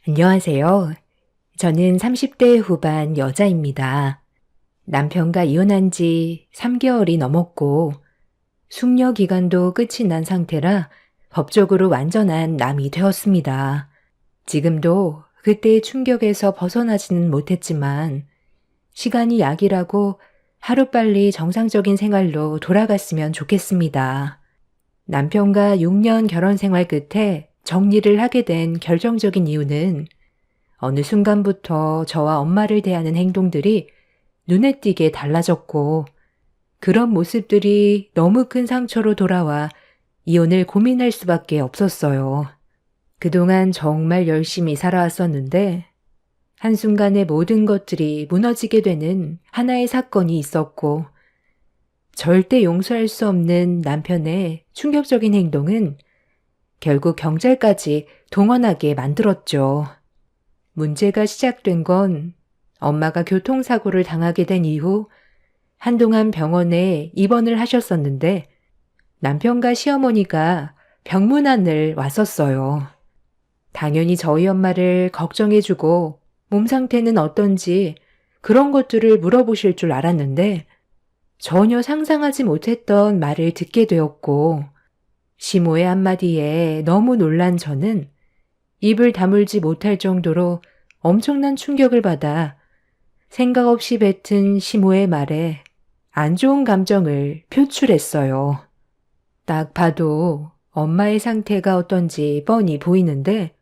안녕하세요. 저는 30대 후반 여자입니다. 남편과 이혼한 지 3개월이 넘었고, 숙려 기간도 끝이 난 상태라 법적으로 완전한 남이 되었습니다. 지금도 그때의 충격에서 벗어나지는 못했지만, 시간이 약이라고 하루빨리 정상적인 생활로 돌아갔으면 좋겠습니다. 남편과 6년 결혼 생활 끝에 정리를 하게 된 결정적인 이유는 어느 순간부터 저와 엄마를 대하는 행동들이 눈에 띄게 달라졌고, 그런 모습들이 너무 큰 상처로 돌아와 이혼을 고민할 수밖에 없었어요. 그동안 정말 열심히 살아왔었는데, 한순간에 모든 것들이 무너지게 되는 하나의 사건이 있었고, 절대 용서할 수 없는 남편의 충격적인 행동은 결국 경찰까지 동원하게 만들었죠. 문제가 시작된 건 엄마가 교통사고를 당하게 된 이후 한동안 병원에 입원을 하셨었는데, 남편과 시어머니가 병문안을 왔었어요. 당연히 저희 엄마를 걱정해주고 몸 상태는 어떤지 그런 것들을 물어보실 줄 알았는데, 전혀 상상하지 못했던 말을 듣게 되었고, 시모의 한마디에 너무 놀란 저는 입을 다물지 못할 정도로 엄청난 충격을 받아 생각 없이 뱉은 시모의 말에 안 좋은 감정을 표출했어요. 딱 봐도 엄마의 상태가 어떤지 뻔히 보이는데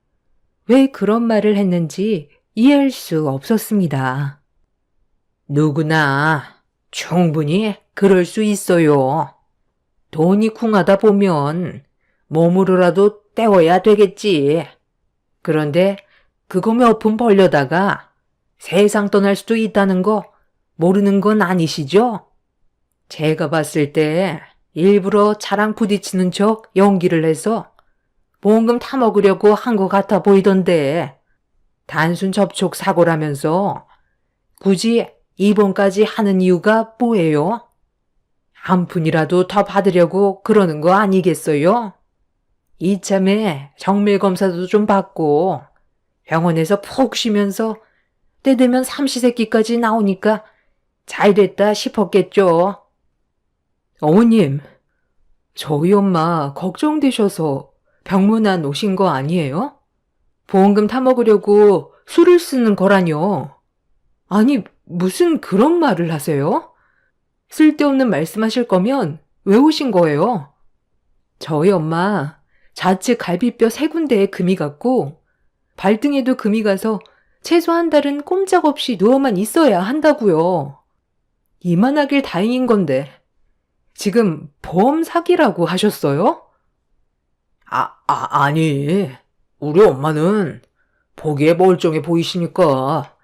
왜 그런 말을 했는지 이해할 수 없었습니다. 누구나 충분히 그럴 수 있어요. 돈이 궁하다 보면 몸으로라도 때워야 되겠지. 그런데 그거 몇 푼 벌려다가 세상 떠날 수도 있다는 거 모르는 건 아니시죠? 제가 봤을 때 일부러 차랑 부딪히는 척 연기를 해서 보험금 타먹으려고 한 것 같아 보이던데, 단순 접촉 사고라면서 굳이 입원까지 하는 이유가 뭐예요? 한 푼이라도 더 받으려고 그러는 거 아니겠어요? 이참에 정밀검사도 좀 받고 병원에서 푹 쉬면서 때 되면 삼시세끼까지 나오니까 잘됐다 싶었겠죠. 어머님, 저희 엄마 걱정되셔서 병문안 오신 거 아니에요? 보험금 타먹으려고 술을 쓰는 거라뇨. 아니, 무슨 그런 말을 하세요? 쓸데없는 말씀하실 거면 왜 오신 거예요? 저희 엄마 좌측 갈비뼈 3군데에 금이 갔고 발등에도 금이 가서 최소 한 달은 꼼짝없이 누워만 있어야 한다고요. 이만하길 다행인 건데 지금 보험 사기라고 하셨어요? 아니. 우리 엄마는 보기에 멀쩡해 보이시니까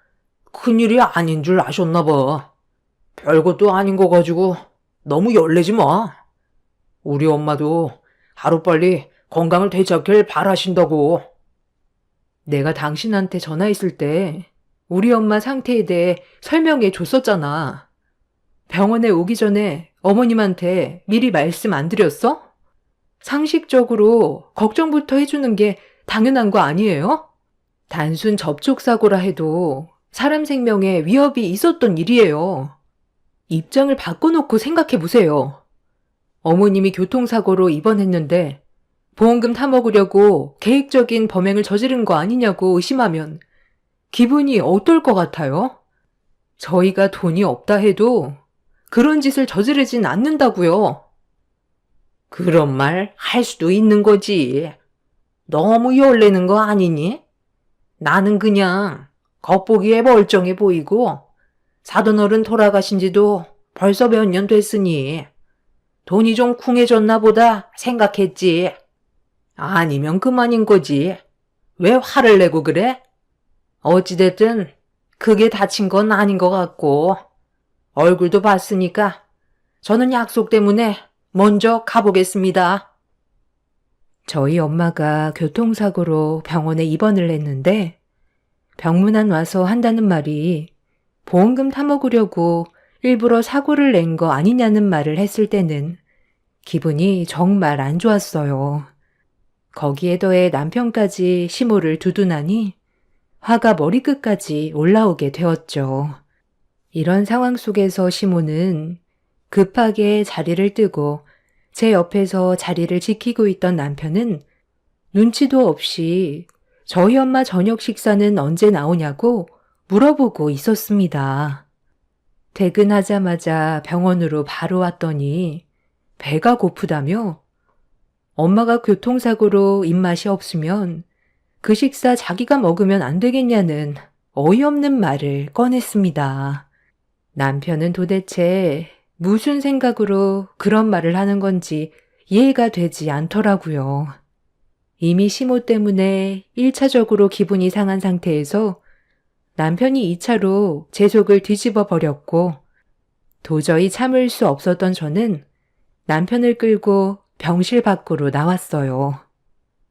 큰일이 아닌 줄 아셨나 봐. 별것도 아닌 거 가지고 너무 열내지 마. 우리 엄마도 하루빨리 건강을 되찾길 바라신다고. 내가 당신한테 전화했을 때 우리 엄마 상태에 대해 설명해 줬었잖아. 병원에 오기 전에 어머님한테 미리 말씀 안 드렸어? 상식적으로 걱정부터 해주는 게 당연한 거 아니에요? 단순 접촉사고라 해도 사람 생명에 위협이 있었던 일이에요. 입장을 바꿔놓고 생각해 보세요. 어머님이 교통사고로 입원했는데 보험금 타먹으려고 계획적인 범행을 저지른 거 아니냐고 의심하면 기분이 어떨 것 같아요? 저희가 돈이 없다 해도 그런 짓을 저지르진 않는다고요. 그런 말 할 수도 있는 거지. 너무 열내는 거 아니니? 나는 그냥 겉보기에 멀쩡해 보이고 사돈 어른 돌아가신 지도 벌써 몇 년 됐으니 돈이 좀 쿵해졌나 보다 생각했지. 아니면 그만인 거지. 왜 화를 내고 그래? 어찌됐든 크게 다친 건 아닌 것 같고 얼굴도 봤으니까 저는 약속 때문에 먼저 가보겠습니다. 저희 엄마가 교통사고로 병원에 입원을 했는데 병문안 와서 한다는 말이 보험금 타먹으려고 일부러 사고를 낸 거 아니냐는 말을 했을 때는 기분이 정말 안 좋았어요. 거기에 더해 남편까지 시모를 두둔하니 화가 머리끝까지 올라오게 되었죠. 이런 상황 속에서 시모는 급하게 자리를 뜨고 제 옆에서 자리를 지키고 있던 남편은 눈치도 없이 저희 엄마 저녁 식사는 언제 나오냐고 물어보고 있었습니다. 퇴근하자마자 병원으로 바로 왔더니 배가 고프다며 엄마가 교통사고로 입맛이 없으면 그 식사 자기가 먹으면 안 되겠냐는 어이없는 말을 꺼냈습니다. 남편은 도대체 무슨 생각으로 그런 말을 하는 건지 이해가 되지 않더라고요. 이미 시모 때문에 1차적으로 기분이 상한 상태에서 남편이 2차로 제 속을 뒤집어 버렸고 도저히 참을 수 없었던 저는 남편을 끌고 병실 밖으로 나왔어요.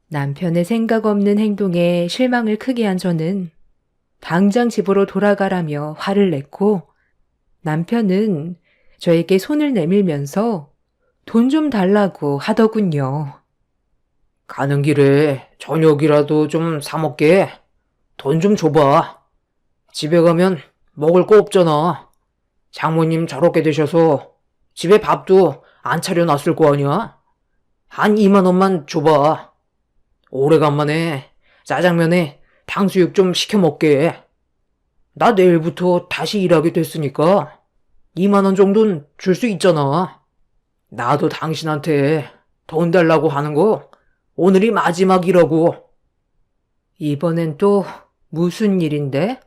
남편의 생각 없는 행동에 실망을 크게 한 저는 당장 집으로 돌아가라며 화를 냈고 남편은 저에게 손을 내밀면서 돈 좀 달라고 하더군요. 가는 길에 저녁이라도 좀 사 먹게. 돈 좀 줘봐. 집에 가면 먹을 거 없잖아. 장모님 저렇게 되셔서 집에 밥도 안 차려놨을 거 아니야? 한 2만 원만 줘봐. 오래간만에 짜장면에 탕수육 좀 시켜 먹게. 나 내일부터 다시 일하게 됐으니까 2만 원 정도는 줄 수 있잖아. 나도 당신한테 돈 달라고 하는 거 오늘이 마지막이라고. 이번엔 또 무슨 일인데?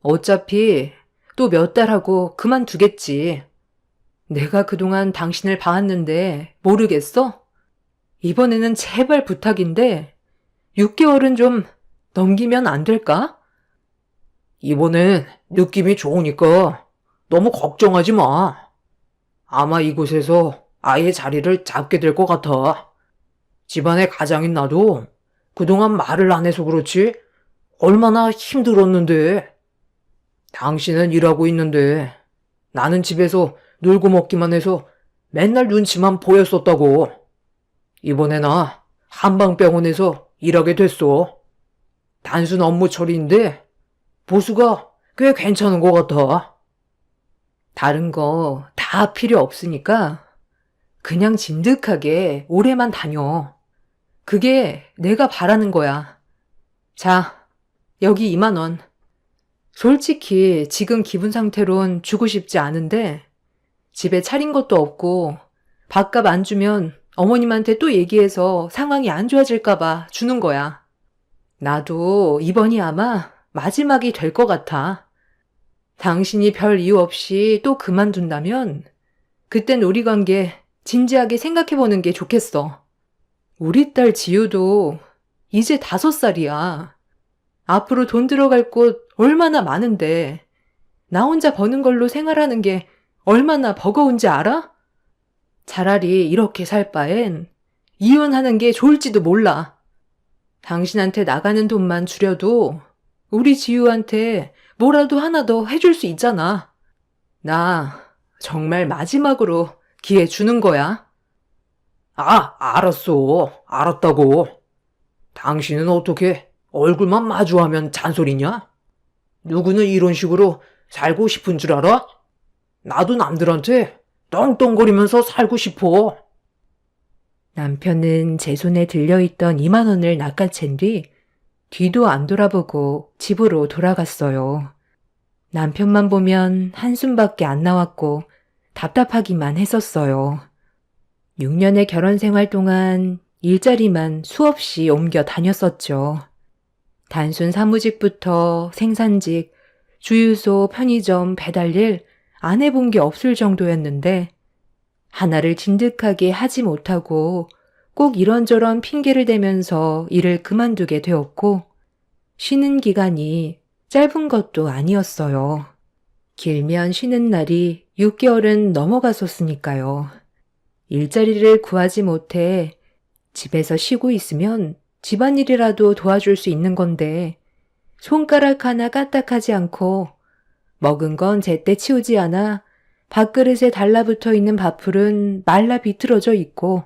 어차피 또 몇 달 하고 그만두겠지. 내가 그동안 당신을 봐왔는데 모르겠어? 이번에는 제발 부탁인데 6개월은 좀 넘기면 안 될까? 이번엔 느낌이 좋으니까 너무 걱정하지 마. 아마 이곳에서 아예 자리를 잡게 될 것 같아. 집안의 가장인 나도 그동안 말을 안 해서 그렇지 얼마나 힘들었는데. 당신은 일하고 있는데 나는 집에서 놀고 먹기만 해서 맨날 눈치만 보였었다고. 이번에 나 한방병원에서 일하게 됐어. 단순 업무 처리인데 보수가 꽤 괜찮은 것 같아. 다른 거 다 필요 없으니까 그냥 진득하게 오래만 다녀. 그게 내가 바라는 거야. 자, 여기 2만 원. 솔직히 지금 기분 상태론 주고 싶지 않은데 집에 차린 것도 없고 밥값 안 주면 어머님한테 또 얘기해서 상황이 안 좋아질까 봐 주는 거야. 나도 이번이 아마 마지막이 될 것 같아. 당신이 별 이유 없이 또 그만둔다면 그땐 우리 관계 진지하게 생각해보는 게 좋겠어. 우리 딸 지우도 이제 5살이야. 앞으로 돈 들어갈 곳 얼마나 많은데 나 혼자 버는 걸로 생활하는 게 얼마나 버거운지 알아? 차라리 이렇게 살 바엔 이혼하는 게 좋을지도 몰라. 당신한테 나가는 돈만 줄여도 우리 지우한테 뭐라도 하나 더 해줄 수 있잖아. 나 정말 마지막으로 기회 주는 거야. 알았어. 알았다고. 당신은 어떻게 얼굴만 마주하면 잔소리냐? 누구는 이런 식으로 살고 싶은 줄 알아? 나도 남들한테 떵떵거리면서 살고 싶어. 남편은 제 손에 들려있던 2만 원을 낚아챈 뒤 뒤도 안 돌아보고 집으로 돌아갔어요. 남편만 보면 한숨밖에 안 나왔고 답답하기만 했었어요. 6년의 결혼 생활 동안 일자리만 수없이 옮겨 다녔었죠. 단순 사무직부터 생산직, 주유소, 편의점, 배달일 안 해본 게 없을 정도였는데 하나를 진득하게 하지 못하고 꼭 이런저런 핑계를 대면서 일을 그만두게 되었고 쉬는 기간이 짧은 것도 아니었어요. 길면 쉬는 날이 6개월은 넘어갔었으니까요. 일자리를 구하지 못해 집에서 쉬고 있으면 집안일이라도 도와줄 수 있는 건데 손가락 하나 까딱하지 않고 먹은 건 제때 치우지 않아 밥그릇에 달라붙어 있는 밥풀은 말라 비틀어져 있고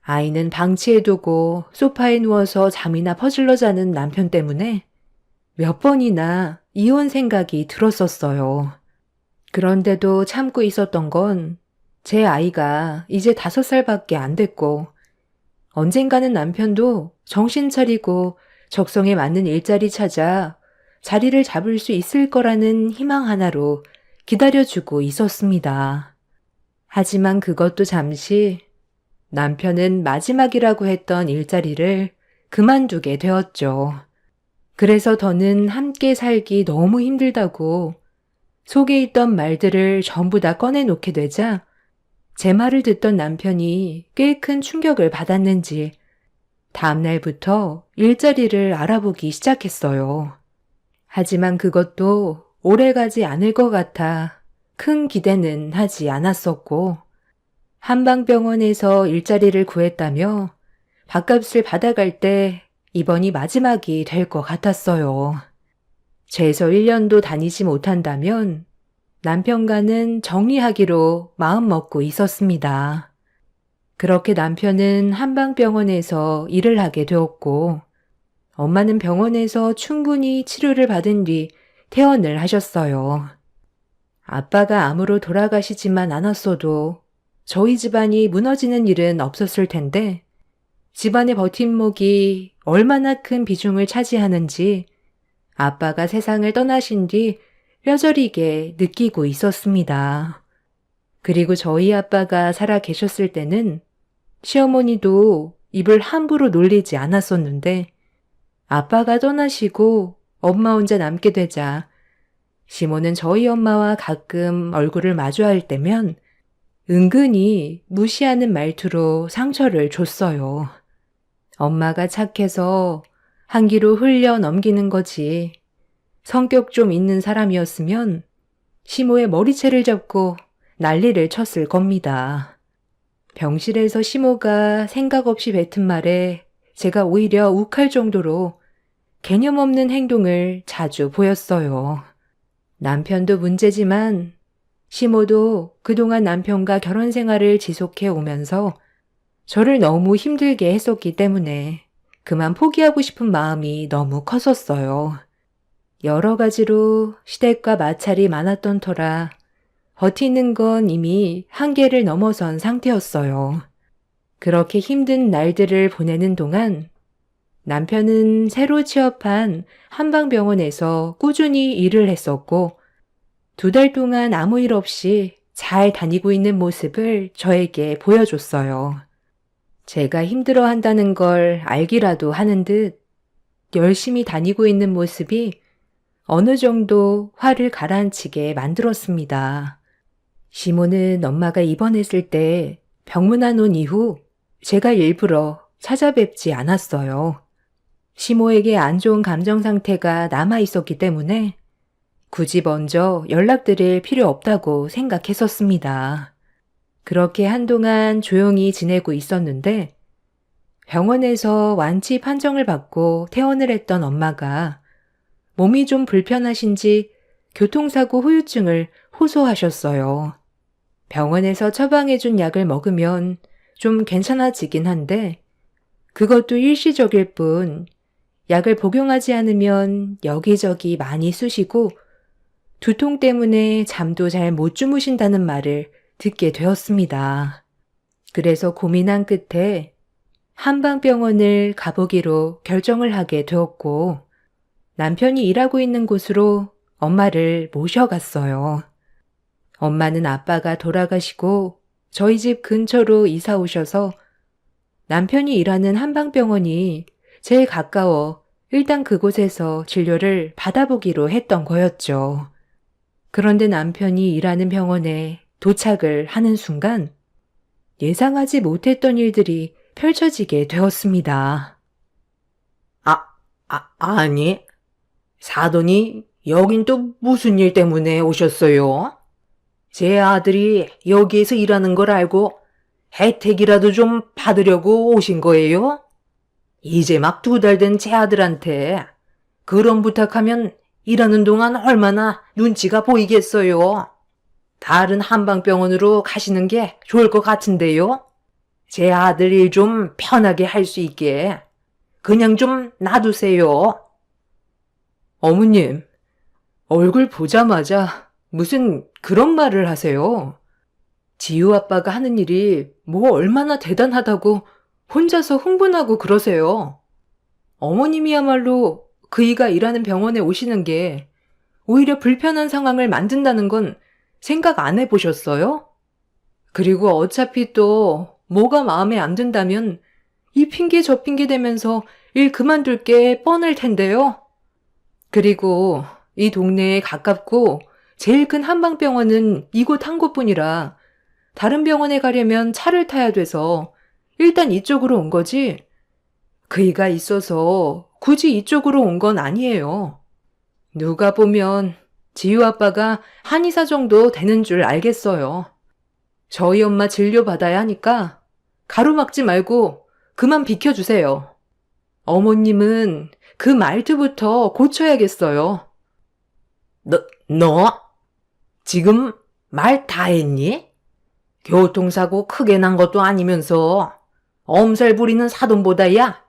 아이는 방치해두고 소파에 누워서 잠이나 퍼질러 자는 남편 때문에 몇 번이나 이혼 생각이 들었었어요. 그런데도 참고 있었던 건 제 아이가 이제 5살밖에 안 됐고 언젠가는 남편도 정신 차리고 적성에 맞는 일자리 찾아 자리를 잡을 수 있을 거라는 희망 하나로 기다려주고 있었습니다. 하지만 그것도 잠시 남편은 마지막이라고 했던 일자리를 그만두게 되었죠. 그래서 더는 함께 살기 너무 힘들다고 속에 있던 말들을 전부 다 꺼내놓게 되자 제 말을 듣던 남편이 꽤 큰 충격을 받았는지 다음 날부터 일자리를 알아보기 시작했어요. 하지만 그것도 오래가지 않을 것 같아 큰 기대는 하지 않았었고 한방병원에서 일자리를 구했다며 밥값을 받아갈 때 이번이 마지막이 될 것 같았어요. 최소 1년도 다니지 못한다면 남편과는 정리하기로 마음먹고 있었습니다. 그렇게 남편은 한방병원에서 일을 하게 되었고 엄마는 병원에서 충분히 치료를 받은 뒤 퇴원을 하셨어요. 아빠가 암으로 돌아가시지만 않았어도 저희 집안이 무너지는 일은 없었을 텐데 집안의 버팀목이 얼마나 큰 비중을 차지하는지 아빠가 세상을 떠나신 뒤 뼈저리게 느끼고 있었습니다. 그리고 저희 아빠가 살아 계셨을 때는 시어머니도 입을 함부로 놀리지 않았었는데 아빠가 떠나시고 엄마 혼자 남게 되자 시모는 저희 엄마와 가끔 얼굴을 마주할 때면 은근히 무시하는 말투로 상처를 줬어요. 엄마가 착해서 한 귀로 흘려 넘기는 거지. 성격 좀 있는 사람이었으면 시모의 머리채를 잡고 난리를 쳤을 겁니다. 병실에서 시모가 생각 없이 뱉은 말에 제가 오히려 욱할 정도로 개념 없는 행동을 자주 보였어요. 남편도 문제지만 시모도 그동안 남편과 결혼 생활을 지속해 오면서 저를 너무 힘들게 했었기 때문에 그만 포기하고 싶은 마음이 너무 컸었어요. 여러 가지로 시댁과 마찰이 많았던 터라 버티는 건 이미 한계를 넘어선 상태였어요. 그렇게 힘든 날들을 보내는 동안 남편은 새로 취업한 한방병원에서 꾸준히 일을 했었고 2달 동안 아무 일 없이 잘 다니고 있는 모습을 저에게 보여줬어요. 제가 힘들어한다는 걸 알기라도 하는 듯 열심히 다니고 있는 모습이 어느 정도 화를 가라앉히게 만들었습니다. 시모는 엄마가 입원했을 때 병문안 온 이후 제가 일부러 찾아뵙지 않았어요. 시모에게 안 좋은 감정 상태가 남아 있었기 때문에 굳이 먼저 연락드릴 필요 없다고 생각했었습니다. 그렇게 한동안 조용히 지내고 있었는데 병원에서 완치 판정을 받고 퇴원을 했던 엄마가 몸이 좀 불편하신지 교통사고 후유증을 호소하셨어요. 병원에서 처방해준 약을 먹으면 좀 괜찮아지긴 한데 그것도 일시적일 뿐 약을 복용하지 않으면 여기저기 많이 쑤시고 두통 때문에 잠도 잘 못 주무신다는 말을 듣게 되었습니다. 그래서 고민한 끝에 한방병원을 가보기로 결정을 하게 되었고 남편이 일하고 있는 곳으로 엄마를 모셔갔어요. 엄마는 아빠가 돌아가시고 저희 집 근처로 이사 오셔서 남편이 일하는 한방병원이 제일 가까워 일단 그곳에서 진료를 받아보기로 했던 거였죠. 그런데 남편이 일하는 병원에 도착을 하는 순간 예상하지 못했던 일들이 펼쳐지게 되었습니다. 아니, 사돈이 여긴 또 무슨 일 때문에 오셨어요? 제 아들이 여기에서 일하는 걸 알고 혜택이라도 좀 받으려고 오신 거예요? 이제 막 2달 된 제 아들한테 그런 부탁하면 일하는 동안 얼마나 눈치가 보이겠어요? 다른 한방병원으로 가시는 게 좋을 것 같은데요? 제 아들 일 좀 편하게 할 수 있게 그냥 좀 놔두세요. 어머님, 얼굴 보자마자 무슨 그런 말을 하세요? 지우 아빠가 하는 일이 뭐 얼마나 대단하다고 혼자서 흥분하고 그러세요. 어머님이야말로 그이가 일하는 병원에 오시는 게 오히려 불편한 상황을 만든다는 건 생각 안 해보셨어요? 그리고 어차피 또 뭐가 마음에 안 든다면 이 핑계 저 핑계 대면서 일 그만둘 게 뻔할 텐데요. 그리고 이 동네에 가깝고 제일 큰 한방병원은 이곳 한 곳뿐이라 다른 병원에 가려면 차를 타야 돼서 일단 이쪽으로 온 거지. 그이가 있어서 굳이 이쪽으로 온 건 아니에요. 누가 보면 지유 아빠가 한의사 정도 되는 줄 알겠어요. 저희 엄마 진료받아야 하니까 가로막지 말고 그만 비켜주세요. 어머님은 그 말투부터 고쳐야겠어요. 너? 지금 말 다 했니? 교통사고 크게 난 것도 아니면서 엄살 부리는 사돈보다야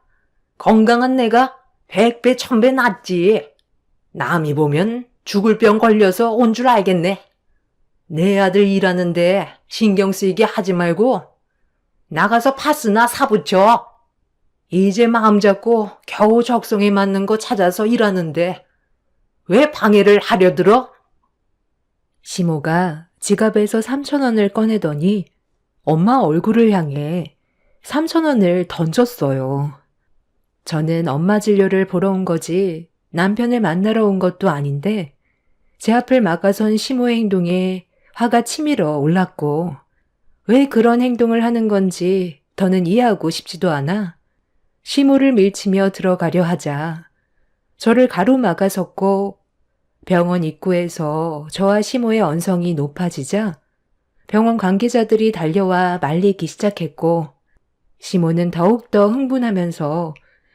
건강한 내가 100배 1000배 낫지. 남이 보면 죽을 병 걸려서 온 줄 알겠네. 내 아들 일하는데 신경 쓰이게 하지 말고 나가서 파스나 사붙여. 이제 마음 잡고 겨우 적성에 맞는 거 찾아서 일하는데 왜 방해를 하려 들어? 시모가 지갑에서 3,000원을 꺼내더니 엄마 얼굴을 향해 3,000원을 던졌어요. 저는 엄마 진료를 보러 온 거지 남편을 만나러 온 것도 아닌데 제 앞을 막아선 시모의 행동에 화가 치밀어 올랐고 왜 그런 행동을 하는 건지 더는 이해하고 싶지도 않아 시모를 밀치며 들어가려 하자 저를 가로막아섰고 병원 입구에서 저와 시모의 언성이 높아지자 병원 관계자들이 달려와 말리기 시작했고 시모는 더욱더 흥분하면서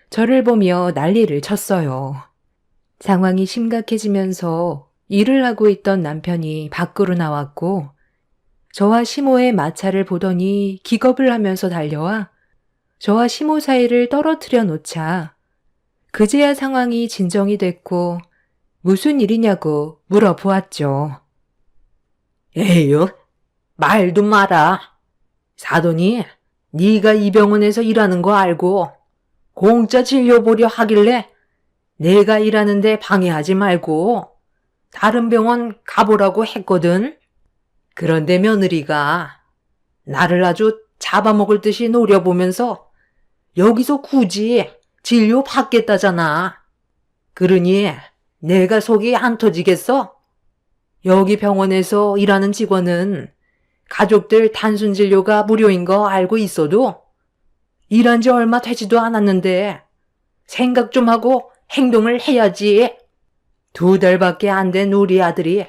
저를 보며 난리를 쳤어요. 상황이 심각해지면서 일을 하고 있던 남편이 밖으로 나왔고 저와 시모의 마찰을 보더니 기겁을 하면서 달려와 저와 시모 사이를 떨어뜨려 놓자 그제야 상황이 진정이 됐고 무슨 일이냐고 물어보았죠. 에휴, 말도 마라. 사돈이 네가 이 병원에서 일하는 거 알고 공짜 진료 보려 하길래 내가 일하는데 방해하지 말고 다른 병원 가보라고 했거든. 그런데 며느리가 나를 아주 잡아먹을 듯이 노려보면서 여기서 굳이 진료 받겠다잖아. 그러니 내가 속이 안 터지겠어? 여기 병원에서 일하는 직원은 가족들 단순 진료가 무료인 거 알고 있어도 일한 지 얼마 되지도 않았는데 생각 좀 하고 행동을 해야지. 2달밖에 안 된 우리 아들이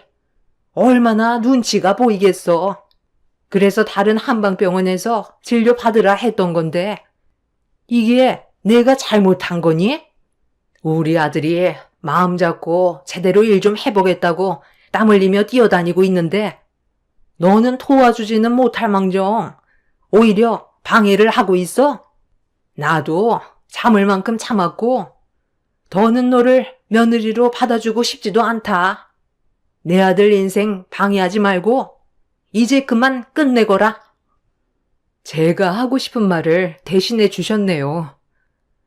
얼마나 눈치가 보이겠어. 그래서 다른 한방병원에서 진료 받으라 했던 건데 이게 내가 잘못한 거니? 우리 아들이 마음 잡고 제대로 일 좀 해보겠다고 땀 흘리며 뛰어다니고 있는데 너는 도와주지는 못할 망정 오히려 방해를 하고 있어? 나도 참을 만큼 참았고 더는 너를 며느리로 받아주고 싶지도 않다. 내 아들 인생 방해하지 말고 이제 그만 끝내거라. 제가 하고 싶은 말을 대신해 주셨네요.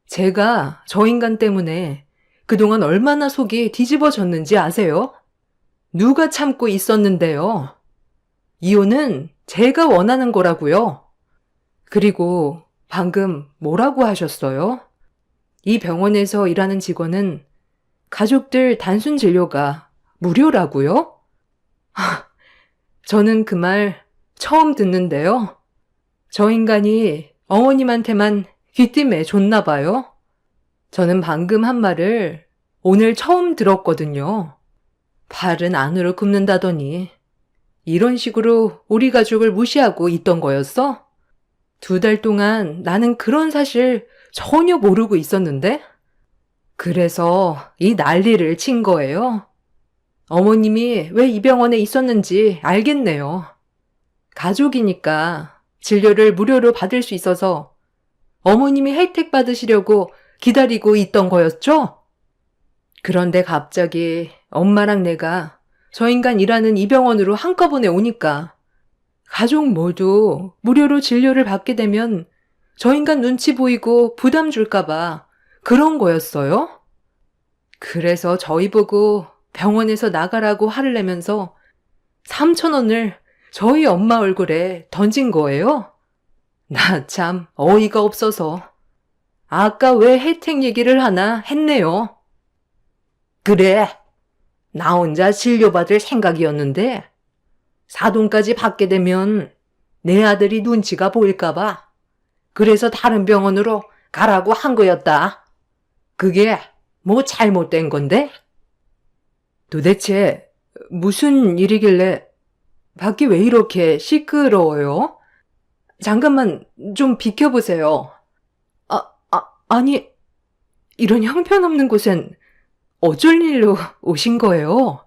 제가 저 인간 때문에 그동안 얼마나 속이 뒤집어졌는지 아세요? 누가 참고 있었는데요. 이혼은 제가 원하는 거라고요. 그리고 방금 뭐라고 하셨어요? 이 병원에서 일하는 직원은 가족들 단순 진료가 무료라고요? 저는 그 말 처음 듣는데요. 저 인간이 어머님한테만 귀띔해 줬나 봐요. 저는 방금 한 말을 오늘 처음 들었거든요. 팔은 안으로 굽는다더니 이런 식으로 우리 가족을 무시하고 있던 거였어? 2달 동안 나는 그런 사실 전혀 모르고 있었는데? 그래서 이 난리를 친 거예요. 어머님이 왜 이 병원에 있었는지 알겠네요. 가족이니까 진료를 무료로 받을 수 있어서 어머님이 혜택 받으시려고 기다리고 있던 거였죠? 그런데 갑자기 엄마랑 내가 저 인간 일하는 이 병원으로 한꺼번에 오니까 가족 모두 무료로 진료를 받게 되면 저 인간 눈치 보이고 부담 줄까봐 그런 거였어요? 그래서 저희 보고 병원에서 나가라고 화를 내면서 3,000원을 저희 엄마 얼굴에 던진 거예요? 나 참 어이가 없어서 아까 왜 혜택 얘기를 하나 했네요. 그래, 나 혼자 진료받을 생각이었는데 사돈까지 받게 되면 내 아들이 눈치가 보일까봐 그래서 다른 병원으로 가라고 한 거였다. 그게 뭐 잘못된 건데? 도대체 무슨 일이길래 밖이 왜 이렇게 시끄러워요? 잠깐만 좀 비켜보세요. 아니, 이런 형편없는 곳엔 어쩔 일로 오신 거예요?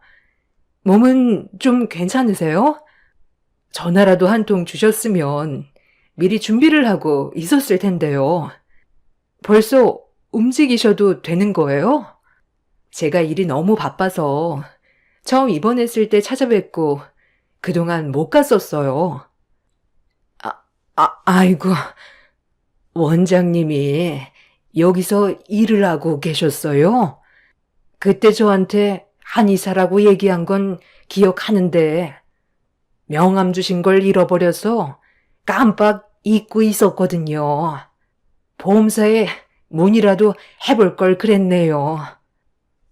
몸은 좀 괜찮으세요? 전화라도 한 통 주셨으면 미리 준비를 하고 있었을 텐데요. 벌써 움직이셔도 되는 거예요? 제가 일이 너무 바빠서 처음 입원했을 때 찾아뵙고 그동안 못 갔었어요. 아이고, 원장님이 여기서 일을 하고 계셨어요? 그때 저한테 한의사라고 얘기한 건 기억하는데 명함 주신 걸 잃어버려서 깜빡 잊고 있었거든요. 보험사에 문의라도 해볼 걸 그랬네요.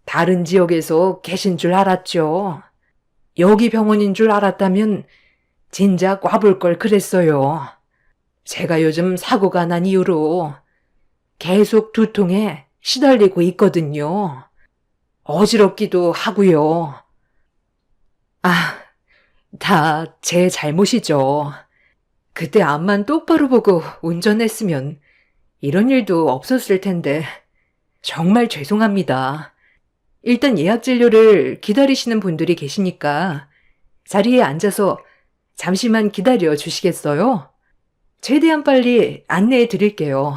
다른 지역에서 계신 줄 알았죠. 여기 병원인 줄 알았다면 진작 와볼 걸 그랬어요. 제가 요즘 사고가 난 이후로 계속 두통에 시달리고 있거든요. 어지럽기도 하고요. 다 제 잘못이죠. 그때 앞만 똑바로 보고 운전했으면 이런 일도 없었을 텐데 정말 죄송합니다. 일단 예약 진료를 기다리시는 분들이 계시니까 자리에 앉아서 잠시만 기다려 주시겠어요? 최대한 빨리 안내해 드릴게요.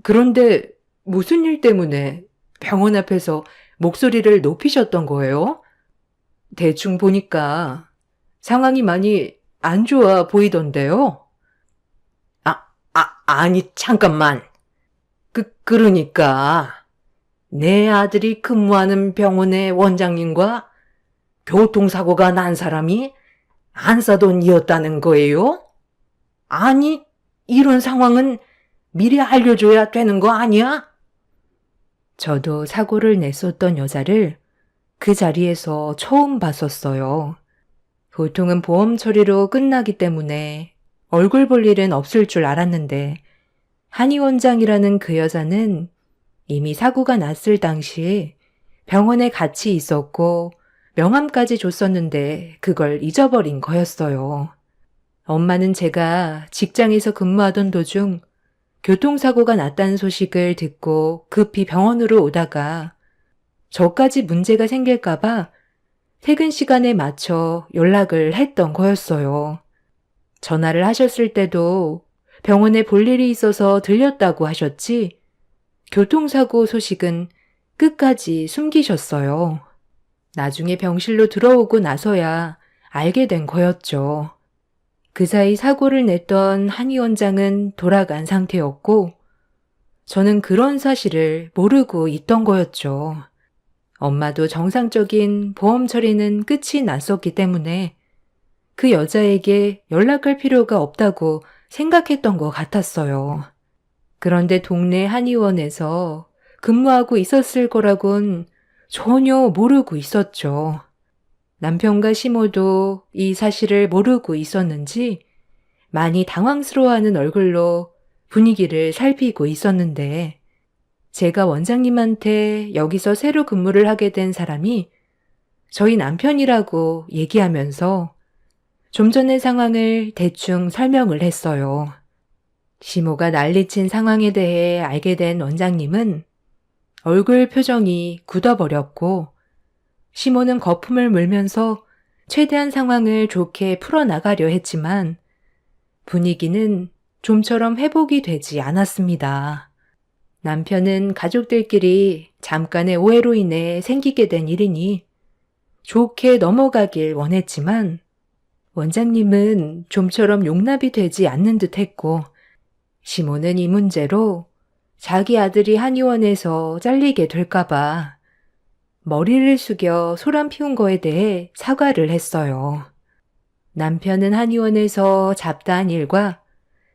그런데 무슨 일 때문에 병원 앞에서 목소리를 높이셨던 거예요? 대충 보니까 상황이 많이 안 좋아 보이던데요? 아니, 잠깐만. 그러니까 내 아들이 근무하는 병원의 원장님과 교통사고가 난 사람이 안사돈이었다는 거예요? 아니, 이런 상황은 미리 알려줘야 되는 거 아니야? 저도 사고를 냈었던 여자를 그 자리에서 처음 봤었어요. 보통은 보험 처리로 끝나기 때문에 얼굴 볼 일은 없을 줄 알았는데 한의 원장이라는 그 여자는 이미 사고가 났을 당시 병원에 같이 있었고 명함까지 줬었는데 그걸 잊어버린 거였어요. 엄마는 제가 직장에서 근무하던 도중 교통사고가 났다는 소식을 듣고 급히 병원으로 오다가 저까지 문제가 생길까봐 퇴근 시간에 맞춰 연락을 했던 거였어요. 전화를 하셨을 때도 병원에 볼 일이 있어서 들렸다고 하셨지 교통사고 소식은 끝까지 숨기셨어요. 나중에 병실로 들어오고 나서야 알게 된 거였죠. 그 사이 사고를 냈던 한의 원장은 돌아간 상태였고 저는 그런 사실을 모르고 있던 거였죠. 엄마도 정상적인 보험 처리는 끝이 났었기 때문에 그 여자에게 연락할 필요가 없다고 생각했던 것 같았어요. 그런데 동네 한의원에서 근무하고 있었을 거라곤 전혀 모르고 있었죠. 남편과 시모도 이 사실을 모르고 있었는지 많이 당황스러워하는 얼굴로 분위기를 살피고 있었는데 제가 원장님한테 여기서 새로 근무를 하게 된 사람이 저희 남편이라고 얘기하면서 좀 전의 상황을 대충 설명을 했어요. 시모가 난리친 상황에 대해 알게 된 원장님은 얼굴 표정이 굳어버렸고 시모는 거품을 물면서 최대한 상황을 좋게 풀어나가려 했지만 분위기는 좀처럼 회복이 되지 않았습니다. 남편은 가족들끼리 잠깐의 오해로 인해 생기게 된 일이니 좋게 넘어가길 원했지만 원장님은 좀처럼 용납이 되지 않는 듯 했고 시모는 이 문제로 자기 아들이 한의원에서 잘리게 될까봐 머리를 숙여 소란 피운 거에 대해 사과를 했어요. 남편은 한의원에서 잡다한 일과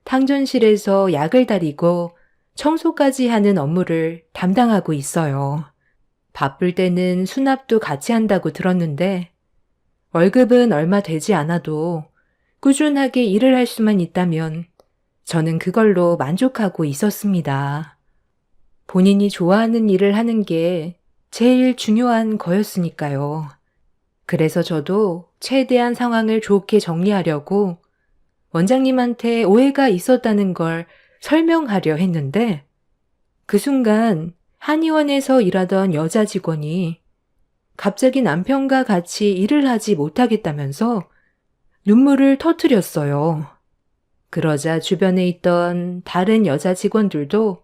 탕전실에서 약을 다리고 청소까지 하는 업무를 담당하고 있어요. 바쁠 때는 수납도 같이 한다고 들었는데 월급은 얼마 되지 않아도 꾸준하게 일을 할 수만 있다면 저는 그걸로 만족하고 있었습니다. 본인이 좋아하는 일을 하는 게 제일 중요한 거였으니까요. 그래서 저도 최대한 상황을 좋게 정리하려고 원장님한테 오해가 있었다는 걸 설명하려 했는데 그 순간 한의원에서 일하던 여자 직원이 갑자기 남편과 같이 일을 하지 못하겠다면서 눈물을 터뜨렸어요. 그러자 주변에 있던 다른 여자 직원들도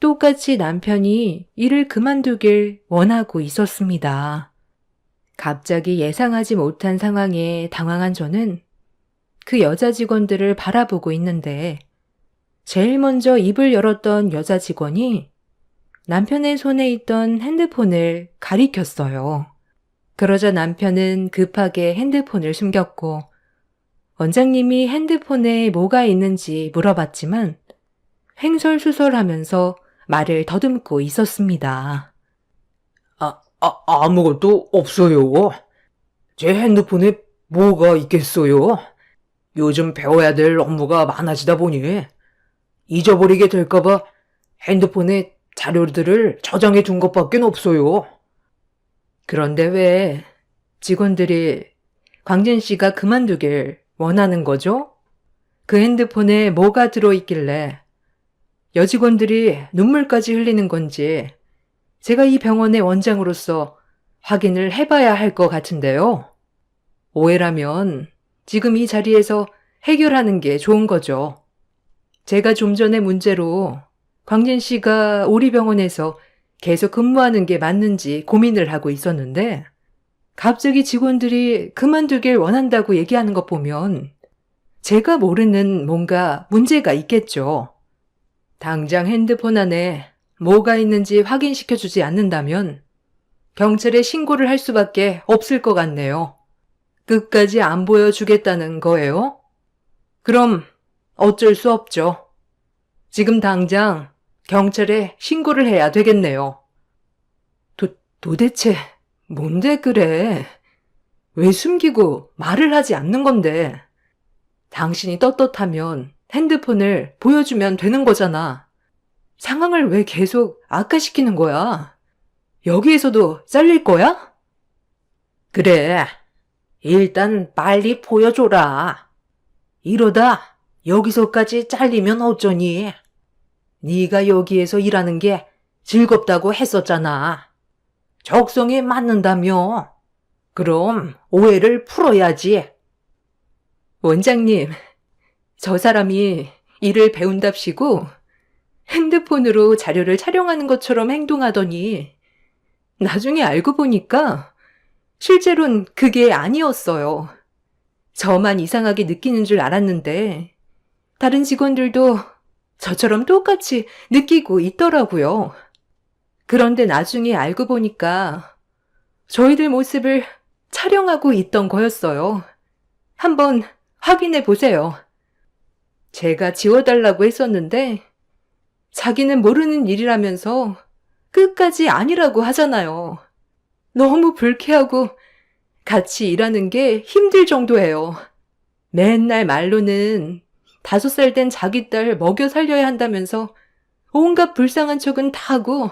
똑같이 남편이 일을 그만두길 원하고 있었습니다. 갑자기 예상하지 못한 상황에 당황한 저는 그 여자 직원들을 바라보고 있는데 제일 먼저 입을 열었던 여자 직원이 남편의 손에 있던 핸드폰을 가리켰어요. 그러자 남편은 급하게 핸드폰을 숨겼고 원장님이 핸드폰에 뭐가 있는지 물어봤지만 횡설수설하면서 말을 더듬고 있었습니다. 아무것도 없어요. 제 핸드폰에 뭐가 있겠어요? 요즘 배워야 될 업무가 많아지다 보니 잊어버리게 될까봐 핸드폰에 자료들을 저장해 둔 것밖에 없어요. 그런데 왜 직원들이 광진 씨가 그만두길 원하는 거죠? 그 핸드폰에 뭐가 들어있길래 여직원들이 눈물까지 흘리는 건지 제가 이 병원의 원장으로서 확인을 해봐야 할 것 같은데요. 오해라면 지금 이 자리에서 해결하는 게 좋은 거죠. 제가 좀 전에 문제로 광진 씨가 우리 병원에서 계속 근무하는 게 맞는지 고민을 하고 있었는데 갑자기 직원들이 그만두길 원한다고 얘기하는 것 보면 제가 모르는 뭔가 문제가 있겠죠. 당장 핸드폰 안에 뭐가 있는지 확인시켜주지 않는다면 경찰에 신고를 할 수밖에 없을 것 같네요. 끝까지 안 보여주겠다는 거예요? 그럼 어쩔 수 없죠. 지금 당장 경찰에 신고를 해야 되겠네요. 도대체 뭔데 그래? 왜 숨기고 말을 하지 않는 건데? 당신이 떳떳하면 핸드폰을 보여주면 되는 거잖아. 상황을 왜 계속 악화시키는 거야? 여기에서도 잘릴 거야? 그래, 일단 빨리 보여줘라. 이러다 여기서까지 잘리면 어쩌니? 네가 여기에서 일하는 게 즐겁다고 했었잖아. 적성에 맞는다며. 그럼 오해를 풀어야지. 원장님, 저 사람이 일을 배운답시고 핸드폰으로 자료를 촬영하는 것처럼 행동하더니 나중에 알고 보니까 실제로는 그게 아니었어요. 저만 이상하게 느끼는 줄 알았는데 다른 직원들도 저처럼 똑같이 느끼고 있더라고요. 그런데 나중에 알고 보니까 저희들 모습을 촬영하고 있던 거였어요. 한번 확인해 보세요. 제가 지워달라고 했었는데 자기는 모르는 일이라면서 끝까지 아니라고 하잖아요. 너무 불쾌하고 같이 일하는 게 힘들 정도예요. 맨날 말로는 5살 된 자기 딸 먹여 살려야 한다면서 온갖 불쌍한 척은 다 하고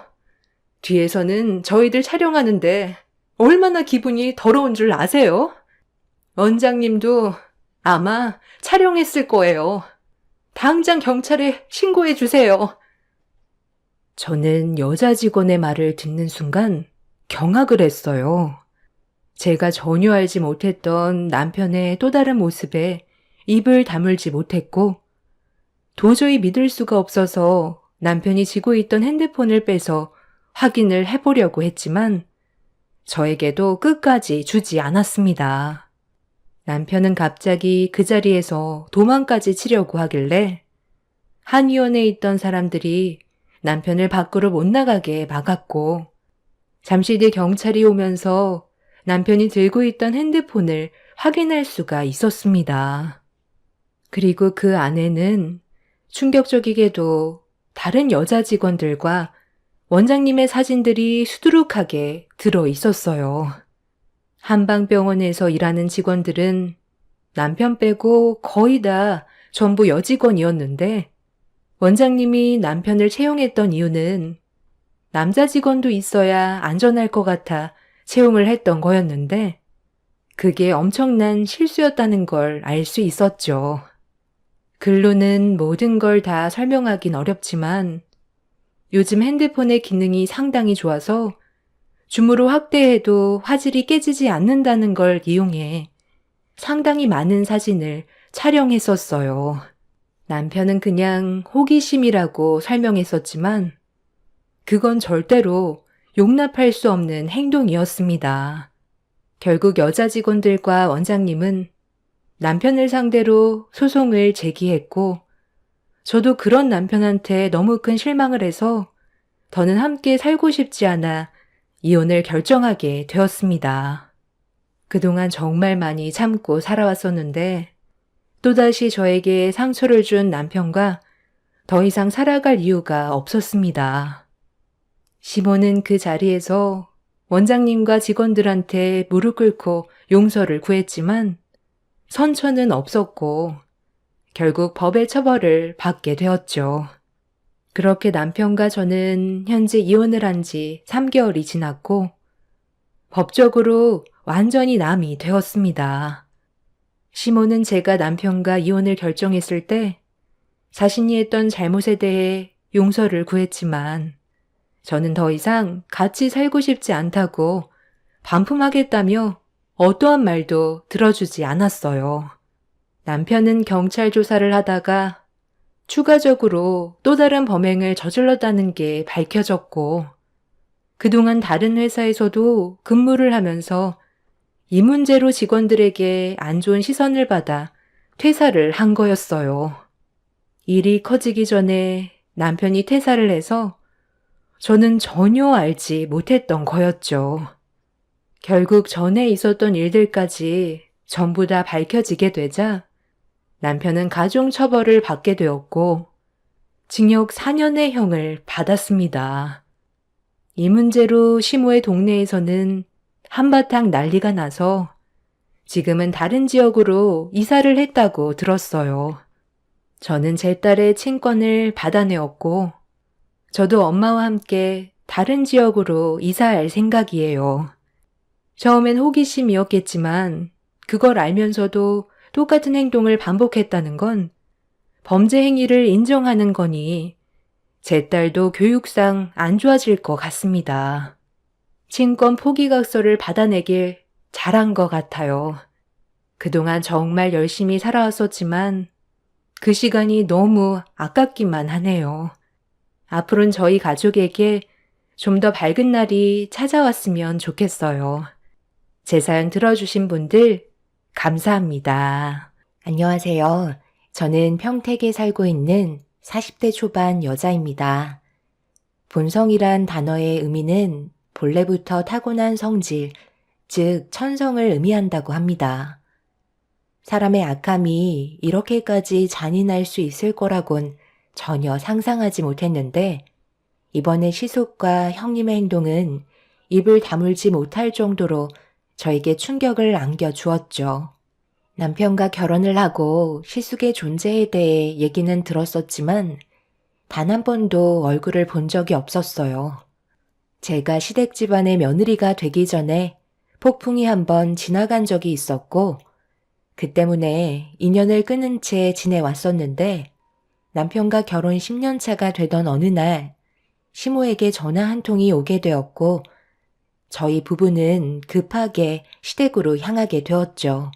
뒤에서는 저희들 촬영하는데 얼마나 기분이 더러운 줄 아세요? 원장님도 아마 촬영했을 거예요. 당장 경찰에 신고해 주세요. 저는 여자 직원의 말을 듣는 순간 경악을 했어요. 제가 전혀 알지 못했던 남편의 또 다른 모습에 입을 다물지 못했고 도저히 믿을 수가 없어서 남편이 쥐고 있던 핸드폰을 빼서 확인을 해보려고 했지만 저에게도 끝까지 주지 않았습니다. 남편은 갑자기 그 자리에서 도망까지 치려고 하길래 한의원에 있던 사람들이 남편을 밖으로 못 나가게 막았고 잠시 뒤 경찰이 오면서 남편이 들고 있던 핸드폰을 확인할 수가 있었습니다. 그리고 그 안에는 충격적이게도 다른 여자 직원들과 원장님의 사진들이 수두룩하게 들어 있었어요. 한방병원에서 일하는 직원들은 남편 빼고 거의 다 전부 여직원이었는데 원장님이 남편을 채용했던 이유는 남자 직원도 있어야 안전할 것 같아 채용을 했던 거였는데 그게 엄청난 실수였다는 걸 알 수 있었죠. 글로는 모든 걸 다 설명하긴 어렵지만 요즘 핸드폰의 기능이 상당히 좋아서 줌으로 확대해도 화질이 깨지지 않는다는 걸 이용해 상당히 많은 사진을 촬영했었어요. 남편은 그냥 호기심이라고 설명했었지만 그건 절대로 용납할 수 없는 행동이었습니다. 결국 여자 직원들과 원장님은 남편을 상대로 소송을 제기했고 저도 그런 남편한테 너무 큰 실망을 해서 더는 함께 살고 싶지 않아 이혼을 결정하게 되었습니다. 그동안 정말 많이 참고 살아왔었는데 또다시 저에게 상처를 준 남편과 더 이상 살아갈 이유가 없었습니다. 시모는 그 자리에서 원장님과 직원들한테 무릎 꿇고 용서를 구했지만 선처는 없었고 결국 법의 처벌을 받게 되었죠. 그렇게 남편과 저는 현재 이혼을 한 지 3개월이 지났고 법적으로 완전히 남이 되었습니다. 시모는 제가 남편과 이혼을 결정했을 때 자신이 했던 잘못에 대해 용서를 구했지만 저는 더 이상 같이 살고 싶지 않다고 반품하겠다며 어떠한 말도 들어주지 않았어요. 남편은 경찰 조사를 하다가 추가적으로 또 다른 범행을 저질렀다는 게 밝혀졌고 그동안 다른 회사에서도 근무를 하면서 이 문제로 직원들에게 안 좋은 시선을 받아 퇴사를 한 거였어요. 일이 커지기 전에 남편이 퇴사를 해서 저는 전혀 알지 못했던 거였죠. 결국 전에 있었던 일들까지 전부 다 밝혀지게 되자 남편은 가중처벌을 받게 되었고 징역 4년의 형을 받았습니다. 이 문제로 시모의 동네에서는 한바탕 난리가 나서 지금은 다른 지역으로 이사를 했다고 들었어요. 저는 제 딸의 친권을 받아내었고 저도 엄마와 함께 다른 지역으로 이사할 생각이에요. 처음엔 호기심이었겠지만 그걸 알면서도 똑같은 행동을 반복했다는 건 범죄 행위를 인정하는 거니 제 딸도 교육상 안 좋아질 것 같습니다. 친권 포기각서를 받아내길 잘한 것 같아요. 그동안 정말 열심히 살아왔었지만 그 시간이 너무 아깝기만 하네요. 앞으로는 저희 가족에게 좀 더 밝은 날이 찾아왔으면 좋겠어요. 제 사연 들어주신 분들 감사합니다. 안녕하세요. 저는 평택에 살고 있는 40대 초반 여자입니다. 본성이란 단어의 의미는 본래부터 타고난 성질, 즉 천성을 의미한다고 합니다. 사람의 악함이 이렇게까지 잔인할 수 있을 거라곤 전혀 상상하지 못했는데 이번에 시숙과 형님의 행동은 입을 다물지 못할 정도로 저에게 충격을 안겨주었죠. 남편과 결혼을 하고 시숙의 존재에 대해 얘기는 들었었지만 단 한 번도 얼굴을 본 적이 없었어요. 제가 시댁 집안의 며느리가 되기 전에 폭풍이 한 번 지나간 적이 있었고 그 때문에 인연을 끊은 채 지내왔었는데 남편과 결혼 10년 차가 되던 어느 날 시모에게 전화 한 통이 오게 되었고 저희 부부는 급하게 시댁으로 향하게 되었죠.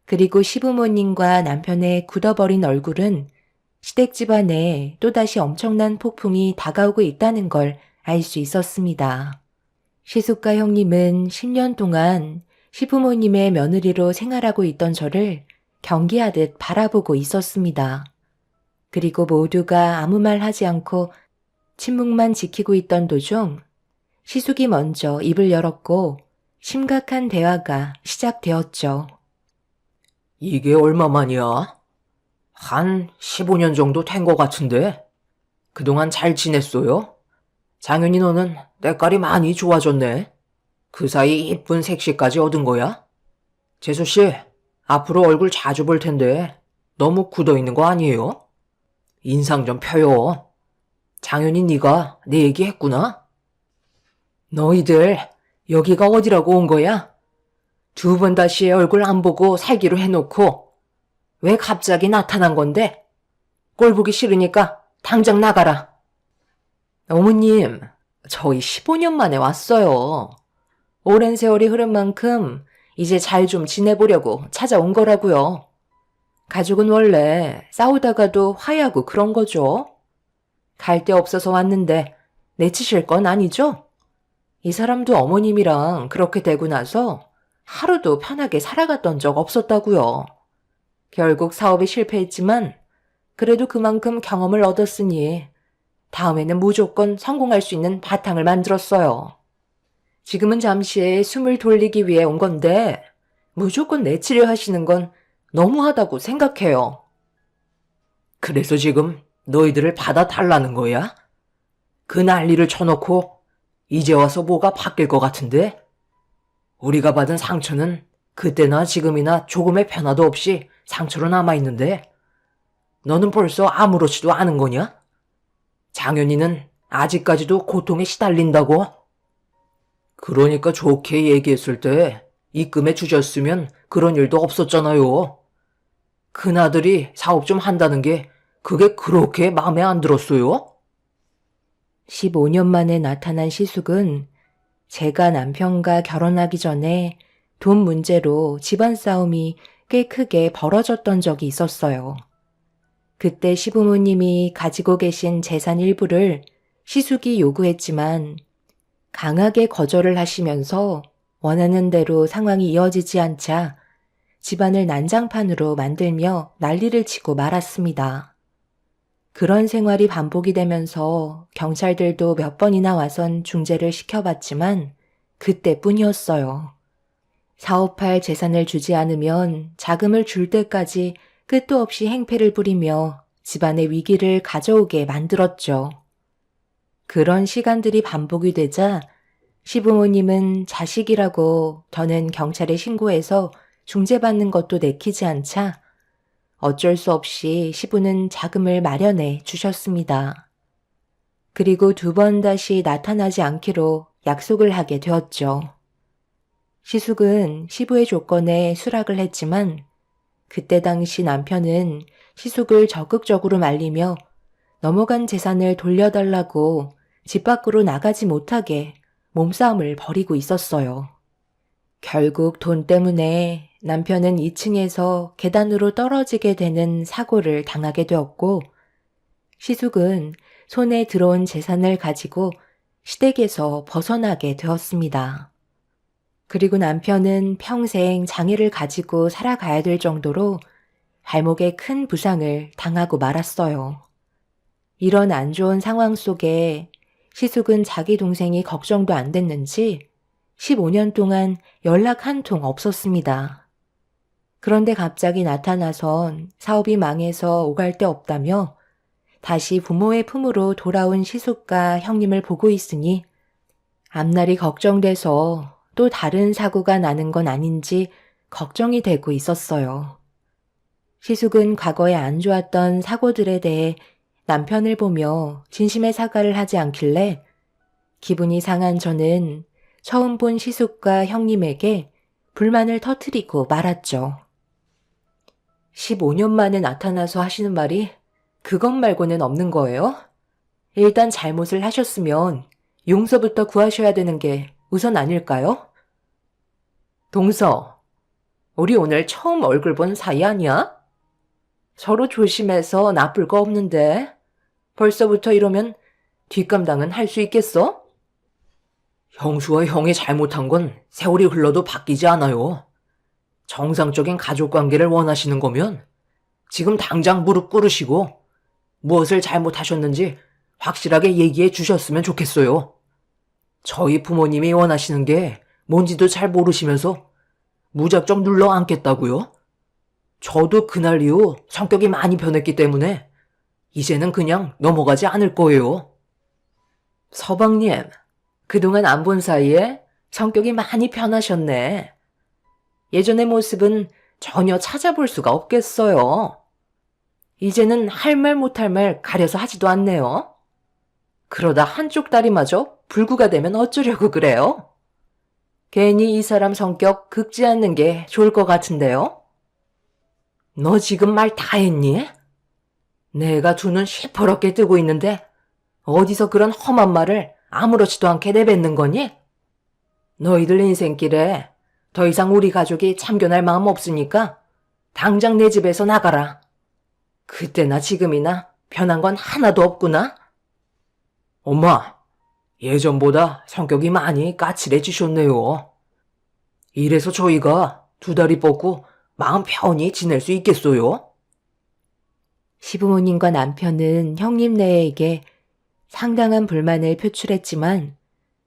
그리고 시부모님과 남편의 굳어버린 얼굴은 시댁 집안에 또다시 엄청난 폭풍이 다가오고 있다는 걸 알 수 있었습니다. 시숙과 형님은 10년 동안 시부모님의 며느리로 생활하고 있던 저를 경계하듯 바라보고 있었습니다. 그리고 모두가 아무 말 하지 않고 침묵만 지키고 있던 도중 시숙이 먼저 입을 열었고 심각한 대화가 시작되었죠. 이게 얼마만이야? 한 15년 정도 된 것 같은데? 그동안 잘 지냈어요? 장윤이 너는 때깔이 많이 좋아졌네. 그 사이 이쁜 색시까지 얻은 거야? 재수씨, 앞으로 얼굴 자주 볼 텐데 너무 굳어있는 거 아니에요? 인상 좀 펴요. 장윤이 네가 내 얘기 했구나? 너희들 여기가 어디라고 온 거야? 2번 다시 얼굴 안 보고 살기로 해놓고 왜 갑자기 나타난 건데? 꼴 보기 싫으니까 당장 나가라. 어머님, 저희 15년 만에 왔어요. 오랜 세월이 흐른 만큼 이제 잘 좀 지내보려고 찾아온 거라고요. 가족은 원래 싸우다가도 화해하고 그런 거죠. 갈 데 없어서 왔는데 내치실 건 아니죠? 이 사람도 어머님이랑 그렇게 되고 나서 하루도 편하게 살아갔던 적 없었다고요. 결국 사업이 실패했지만 그래도 그만큼 경험을 얻었으니 다음에는 무조건 성공할 수 있는 바탕을 만들었어요. 지금은 잠시 숨을 돌리기 위해 온 건데 무조건 내치려 하시는 건 너무하다고 생각해요. 그래서 지금 너희들을 받아달라는 거야? 그 난리를 쳐놓고 이제 와서 뭐가 바뀔 것 같은데? 우리가 받은 상처는 그때나 지금이나 조금의 변화도 없이 상처로 남아있는데 너는 벌써 아무렇지도 않은 거냐? 장현이는 아직까지도 고통에 시달린다고? 그러니까 좋게 얘기했을 때 입금해 주셨으면 그런 일도 없었잖아요. 큰아들이 사업 좀 한다는 게 그게 그렇게 마음에 안 들었어요? 15년 만에 나타난 시숙은 제가 남편과 결혼하기 전에 돈 문제로 집안 싸움이 꽤 크게 벌어졌던 적이 있었어요. 그때 시부모님이 가지고 계신 재산 일부를 시숙이 요구했지만 강하게 거절을 하시면서 원하는 대로 상황이 이어지지 않자 집안을 난장판으로 만들며 난리를 치고 말았습니다. 그런 생활이 반복이 되면서 경찰들도 몇 번이나 와선 중재를 시켜봤지만 그때뿐이었어요. 사업할 재산을 주지 않으면 자금을 줄 때까지 끝도 없이 행패를 부리며 집안의 위기를 가져오게 만들었죠. 그런 시간들이 반복이 되자 시부모님은 자식이라고 더는 경찰에 신고해서 중재받는 것도 내키지 않자 어쩔 수 없이 시부는 자금을 마련해 주셨습니다. 그리고 2번 다시 나타나지 않기로 약속을 하게 되었죠. 시숙은 시부의 조건에 수락을 했지만 그때 당시 남편은 시숙을 적극적으로 말리며 넘어간 재산을 돌려달라고 집 밖으로 나가지 못하게 몸싸움을 벌이고 있었어요. 결국 돈 때문에 남편은 2층에서 계단으로 떨어지게 되는 사고를 당하게 되었고 시숙은 손에 들어온 재산을 가지고 시댁에서 벗어나게 되었습니다. 그리고 남편은 평생 장애를 가지고 살아가야 될 정도로 발목에 큰 부상을 당하고 말았어요. 이런 안 좋은 상황 속에 시숙은 자기 동생이 걱정도 안 됐는지 15년 동안 연락 한 통 없었습니다. 그런데 갑자기 나타나선 사업이 망해서 오갈 데 없다며 다시 부모의 품으로 돌아온 시숙과 형님을 보고 있으니 앞날이 걱정돼서 또 다른 사고가 나는 건 아닌지 걱정이 되고 있었어요. 시숙은 과거에 안 좋았던 사고들에 대해 남편을 보며 진심의 사과를 하지 않길래 기분이 상한 저는 처음 본 시숙과 형님에게 불만을 터뜨리고 말았죠. 15년 만에 나타나서 하시는 말이 그것 말고는 없는 거예요? 일단 잘못을 하셨으면 용서부터 구하셔야 되는 게 우선 아닐까요? 동서, 우리 오늘 처음 얼굴 본 사이 아니야? 서로 조심해서 나쁠 거 없는데. 벌써부터 이러면 뒷감당은 할 수 있겠어? 형수와 형이 잘못한 건 세월이 흘러도 바뀌지 않아요. 정상적인 가족 관계를 원하시는 거면 지금 당장 무릎 꿇으시고 무엇을 잘못하셨는지 확실하게 얘기해 주셨으면 좋겠어요. 저희 부모님이 원하시는 게 뭔지도 잘 모르시면서 무작정 눌러 앉겠다고요? 저도 그날 이후 성격이 많이 변했기 때문에 이제는 그냥 넘어가지 않을 거예요. 서방님, 그동안 안 본 사이에 성격이 많이 변하셨네. 예전의 모습은 전혀 찾아볼 수가 없겠어요. 이제는 할 말 못할 말 가려서 하지도 않네요. 그러다 한쪽 다리마저 불구가 되면 어쩌려고 그래요? 괜히 이 사람 성격 긁지 않는 게 좋을 것 같은데요? 너 지금 말 다 했니? 내가 두 눈 시퍼렇게 뜨고 있는데 어디서 그런 험한 말을 아무렇지도 않게 내뱉는 거니? 너희들 인생길에 더 이상 우리 가족이 참견할 마음 없으니까 당장 내 집에서 나가라. 그때나 지금이나 변한 건 하나도 없구나. 엄마, 예전보다 성격이 많이 까칠해지셨네요. 이래서 저희가 두 다리 뻗고 마음 편히 지낼 수 있겠어요? 시부모님과 남편은 형님네에게 상당한 불만을 표출했지만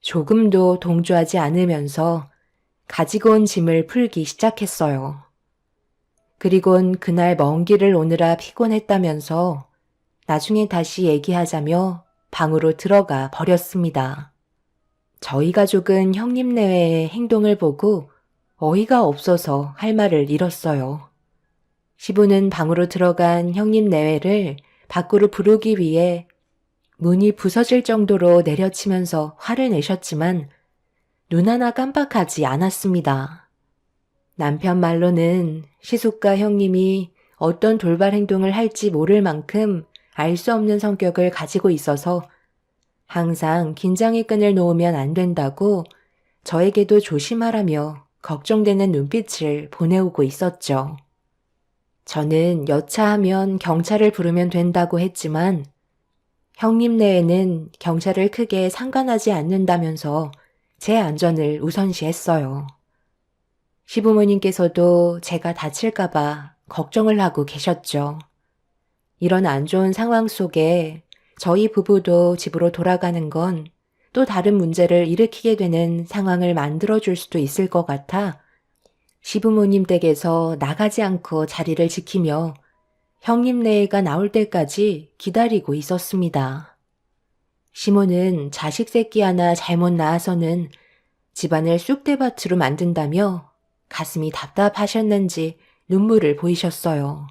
조금도 동조하지 않으면서 가지고 온 짐을 풀기 시작했어요. 그리곤 그날 먼 길을 오느라 피곤했다면서 나중에 다시 얘기하자며 방으로 들어가 버렸습니다. 저희 가족은 형님네의 행동을 보고 어이가 없어서 할 말을 잃었어요. 시부는 방으로 들어간 형님네회를 밖으로 부르기 위해 문이 부서질 정도로 내려치면서 화를 내셨지만 눈 하나 깜빡하지 않았습니다. 남편 말로는 시숙과 형님이 어떤 돌발 행동을 할지 모를 만큼 알 수 없는 성격을 가지고 있어서 항상 긴장의 끈을 놓으면 안 된다고 저에게도 조심하라며 걱정되는 눈빛을 보내오고 있었죠. 저는 여차하면 경찰을 부르면 된다고 했지만 형님네에는 경찰을 크게 상관하지 않는다면서 제 안전을 우선시했어요. 시부모님께서도 제가 다칠까봐 걱정을 하고 계셨죠. 이런 안 좋은 상황 속에 저희 부부도 집으로 돌아가는 건 또 다른 문제를 일으키게 되는 상황을 만들어줄 수도 있을 것 같아 시부모님 댁에서 나가지 않고 자리를 지키며 형님네가 나올 때까지 기다리고 있었습니다. 시모는 자식 새끼 하나 잘못 낳아서는 집안을 쑥대밭으로 만든다며 가슴이 답답하셨는지 눈물을 보이셨어요.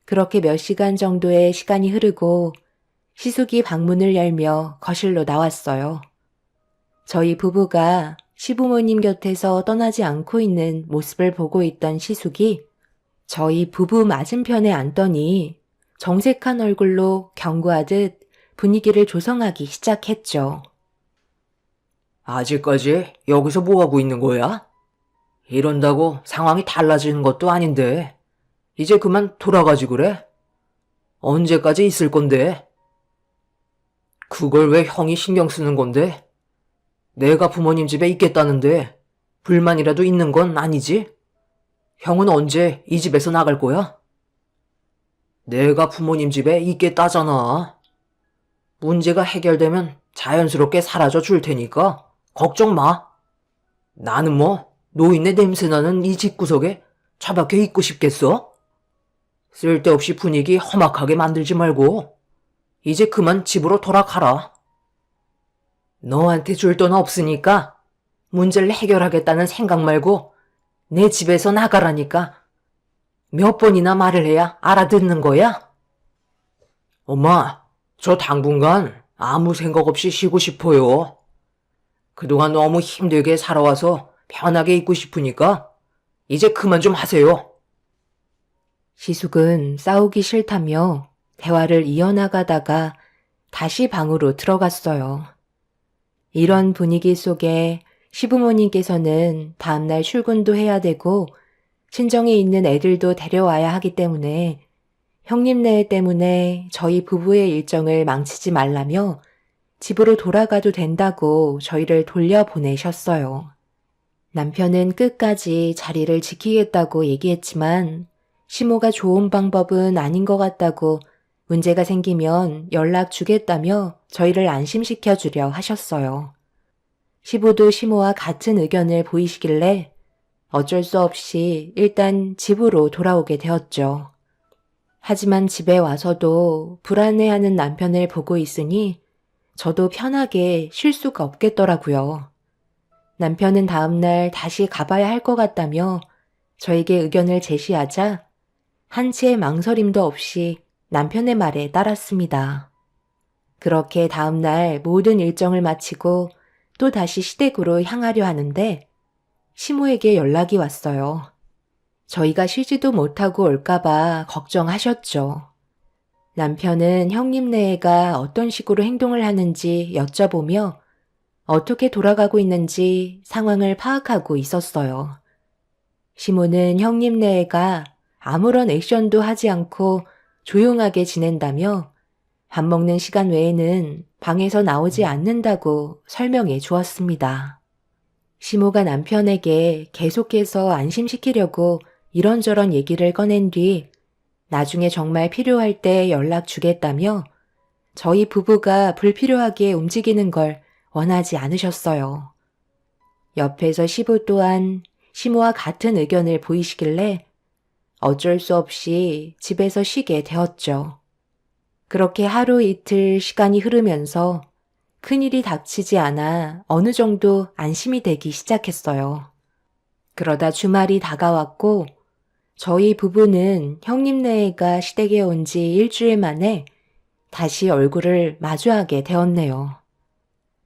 그렇게 몇 시간 정도의 시간이 흐르고 시숙이 방문을 열며 거실로 나왔어요. 저희 부부가 시부모님 곁에서 떠나지 않고 있는 모습을 보고 있던 시숙이 저희 부부 맞은편에 앉더니 정색한 얼굴로 경고하듯 분위기를 조성하기 시작했죠. 아직까지 여기서 뭐하고 있는 거야? 이런다고 상황이 달라지는 것도 아닌데 이제 그만 돌아가지 그래? 언제까지 있을 건데? 그걸 왜 형이 신경 쓰는 건데? 내가 부모님 집에 있겠다는데 불만이라도 있는 건 아니지? 형은 언제 이 집에서 나갈 거야? 내가 부모님 집에 있겠다잖아. 문제가 해결되면 자연스럽게 사라져 줄 테니까 걱정 마. 나는 뭐 노인네 냄새나는 이 집구석에 처박혀 있고 싶겠어? 쓸데없이 분위기 험악하게 만들지 말고 이제 그만 집으로 돌아가라. 너한테 줄 돈 없으니까 문제를 해결하겠다는 생각 말고 내 집에서 나가라니까 몇 번이나 말을 해야 알아듣는 거야? 엄마, 저 당분간 아무 생각 없이 쉬고 싶어요. 그동안 너무 힘들게 살아와서 편하게 있고 싶으니까 이제 그만 좀 하세요. 시숙은 싸우기 싫다며 대화를 이어나가다가 다시 방으로 들어갔어요. 이런 분위기 속에 시부모님께서는 다음날 출근도 해야 되고 친정에 있는 애들도 데려와야 하기 때문에 형님네 때문에 저희 부부의 일정을 망치지 말라며 집으로 돌아가도 된다고 저희를 돌려보내셨어요. 남편은 끝까지 자리를 지키겠다고 얘기했지만 시모가 좋은 방법은 아닌 것 같다고 문제가 생기면 연락 주겠다며 저희를 안심시켜 주려 하셨어요. 시부도 시모와 같은 의견을 보이시길래 어쩔 수 없이 일단 집으로 돌아오게 되었죠. 하지만 집에 와서도 불안해하는 남편을 보고 있으니 저도 편하게 쉴 수가 없겠더라고요. 남편은 다음날 다시 가봐야 할 것 같다며 저에게 의견을 제시하자 한치의 망설임도 없이 남편의 말에 따랐습니다. 그렇게 다음날 모든 일정을 마치고 또 다시 시댁으로 향하려 하는데 시모에게 연락이 왔어요. 저희가 쉬지도 못하고 올까봐 걱정하셨죠. 남편은 형님네가 어떤 식으로 행동을 하는지 여쭤보며 어떻게 돌아가고 있는지 상황을 파악하고 있었어요. 시모는 형님네가 아무런 액션도 하지 않고 조용하게 지낸다며 밥 먹는 시간 외에는 방에서 나오지 않는다고 설명해 주었습니다. 시모가 남편에게 계속해서 안심시키려고 이런저런 얘기를 꺼낸 뒤 나중에 정말 필요할 때 연락 주겠다며 저희 부부가 불필요하게 움직이는 걸 원하지 않으셨어요. 옆에서 시부 또한 시모와 같은 의견을 보이시길래 어쩔 수 없이 집에서 쉬게 되었죠. 그렇게 하루 이틀 시간이 흐르면서 큰일이 닥치지 않아 어느 정도 안심이 되기 시작했어요. 그러다 주말이 다가왔고 저희 부부는 형님네가 시댁에 온 지 일주일 만에 다시 얼굴을 마주하게 되었네요.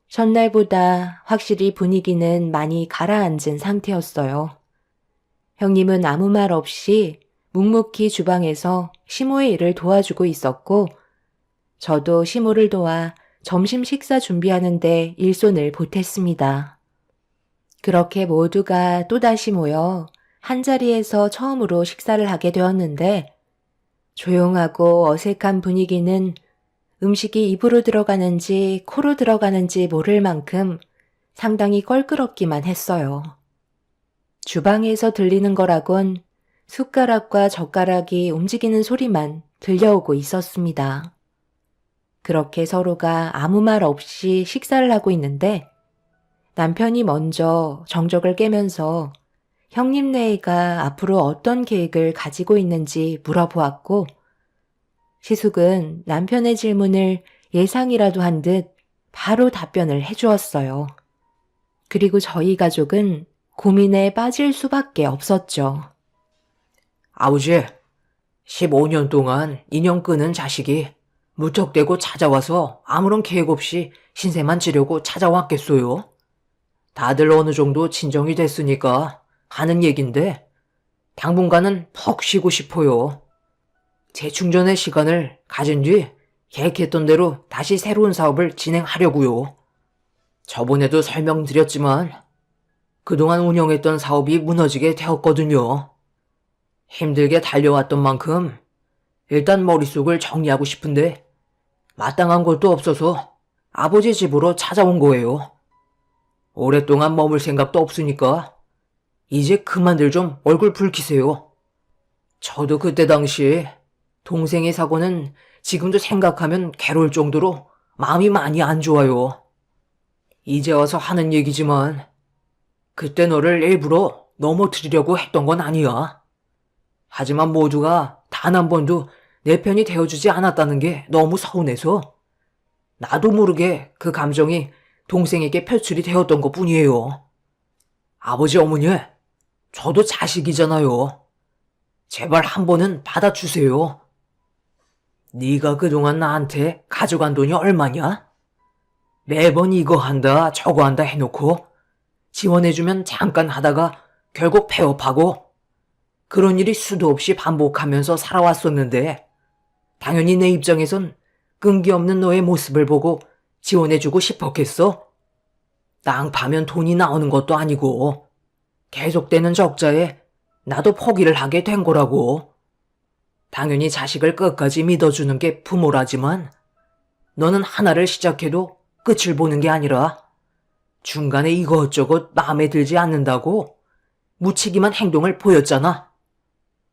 첫날보다 확실히 분위기는 많이 가라앉은 상태였어요. 형님은 아무 말 없이 묵묵히 주방에서 시모의 일을 도와주고 있었고 저도 시모를 도와 점심 식사 준비하는데 일손을 보탰습니다. 그렇게 모두가 또다시 모여 한자리에서 처음으로 식사를 하게 되었는데 조용하고 어색한 분위기는 음식이 입으로 들어가는지 코로 들어가는지 모를 만큼 상당히 껄끄럽기만 했어요. 주방에서 들리는 거라곤 숟가락과 젓가락이 움직이는 소리만 들려오고 있었습니다. 그렇게 서로가 아무 말 없이 식사를 하고 있는데 남편이 먼저 정적을 깨면서 형님네가 앞으로 어떤 계획을 가지고 있는지 물어보았고 시숙은 남편의 질문을 예상이라도 한 듯 바로 답변을 해주었어요. 그리고 저희 가족은 고민에 빠질 수밖에 없었죠. 아버지, 15년 동안 인연 끄는 자식이 무턱대고 찾아와서 아무런 계획 없이 신세만 지려고 찾아왔겠어요? 다들 어느 정도 진정이 됐으니까 하는 얘긴데 당분간은 푹 쉬고 싶어요. 재충전의 시간을 가진 뒤 계획했던 대로 다시 새로운 사업을 진행하려고요. 저번에도 설명드렸지만 그동안 운영했던 사업이 무너지게 되었거든요. 힘들게 달려왔던 만큼 일단 머릿속을 정리하고 싶은데 마땅한 곳도 없어서 아버지 집으로 찾아온 거예요. 오랫동안 머물 생각도 없으니까 이제 그만들 좀 얼굴 붉히세요. 저도 그때 당시 동생의 사고는 지금도 생각하면 괴로울 정도로 마음이 많이 안 좋아요. 이제 와서 하는 얘기지만 그때 너를 일부러 넘어뜨리려고 했던 건 아니야. 하지만 모두가 단 한 번도 내 편이 되어주지 않았다는 게 너무 서운해서 나도 모르게 그 감정이 동생에게 표출이 되었던 것 뿐이에요. 아버지 어머니, 저도 자식이잖아요. 제발 한 번은 받아주세요. 네가 그동안 나한테 가져간 돈이 얼마냐? 매번 이거 한다 저거 한다 해놓고 지원해주면 잠깐 하다가 결국 폐업하고 그런 일이 수도 없이 반복하면서 살아왔었는데 당연히 내 입장에선 끈기 없는 너의 모습을 보고 지원해주고 싶었겠어? 땅 파면 돈이 나오는 것도 아니고 계속되는 적자에 나도 포기를 하게 된 거라고. 당연히 자식을 끝까지 믿어주는 게 부모라지만 너는 하나를 시작해도 끝을 보는 게 아니라 중간에 이것저것 마음에 들지 않는다고 무책임한 행동을 보였잖아.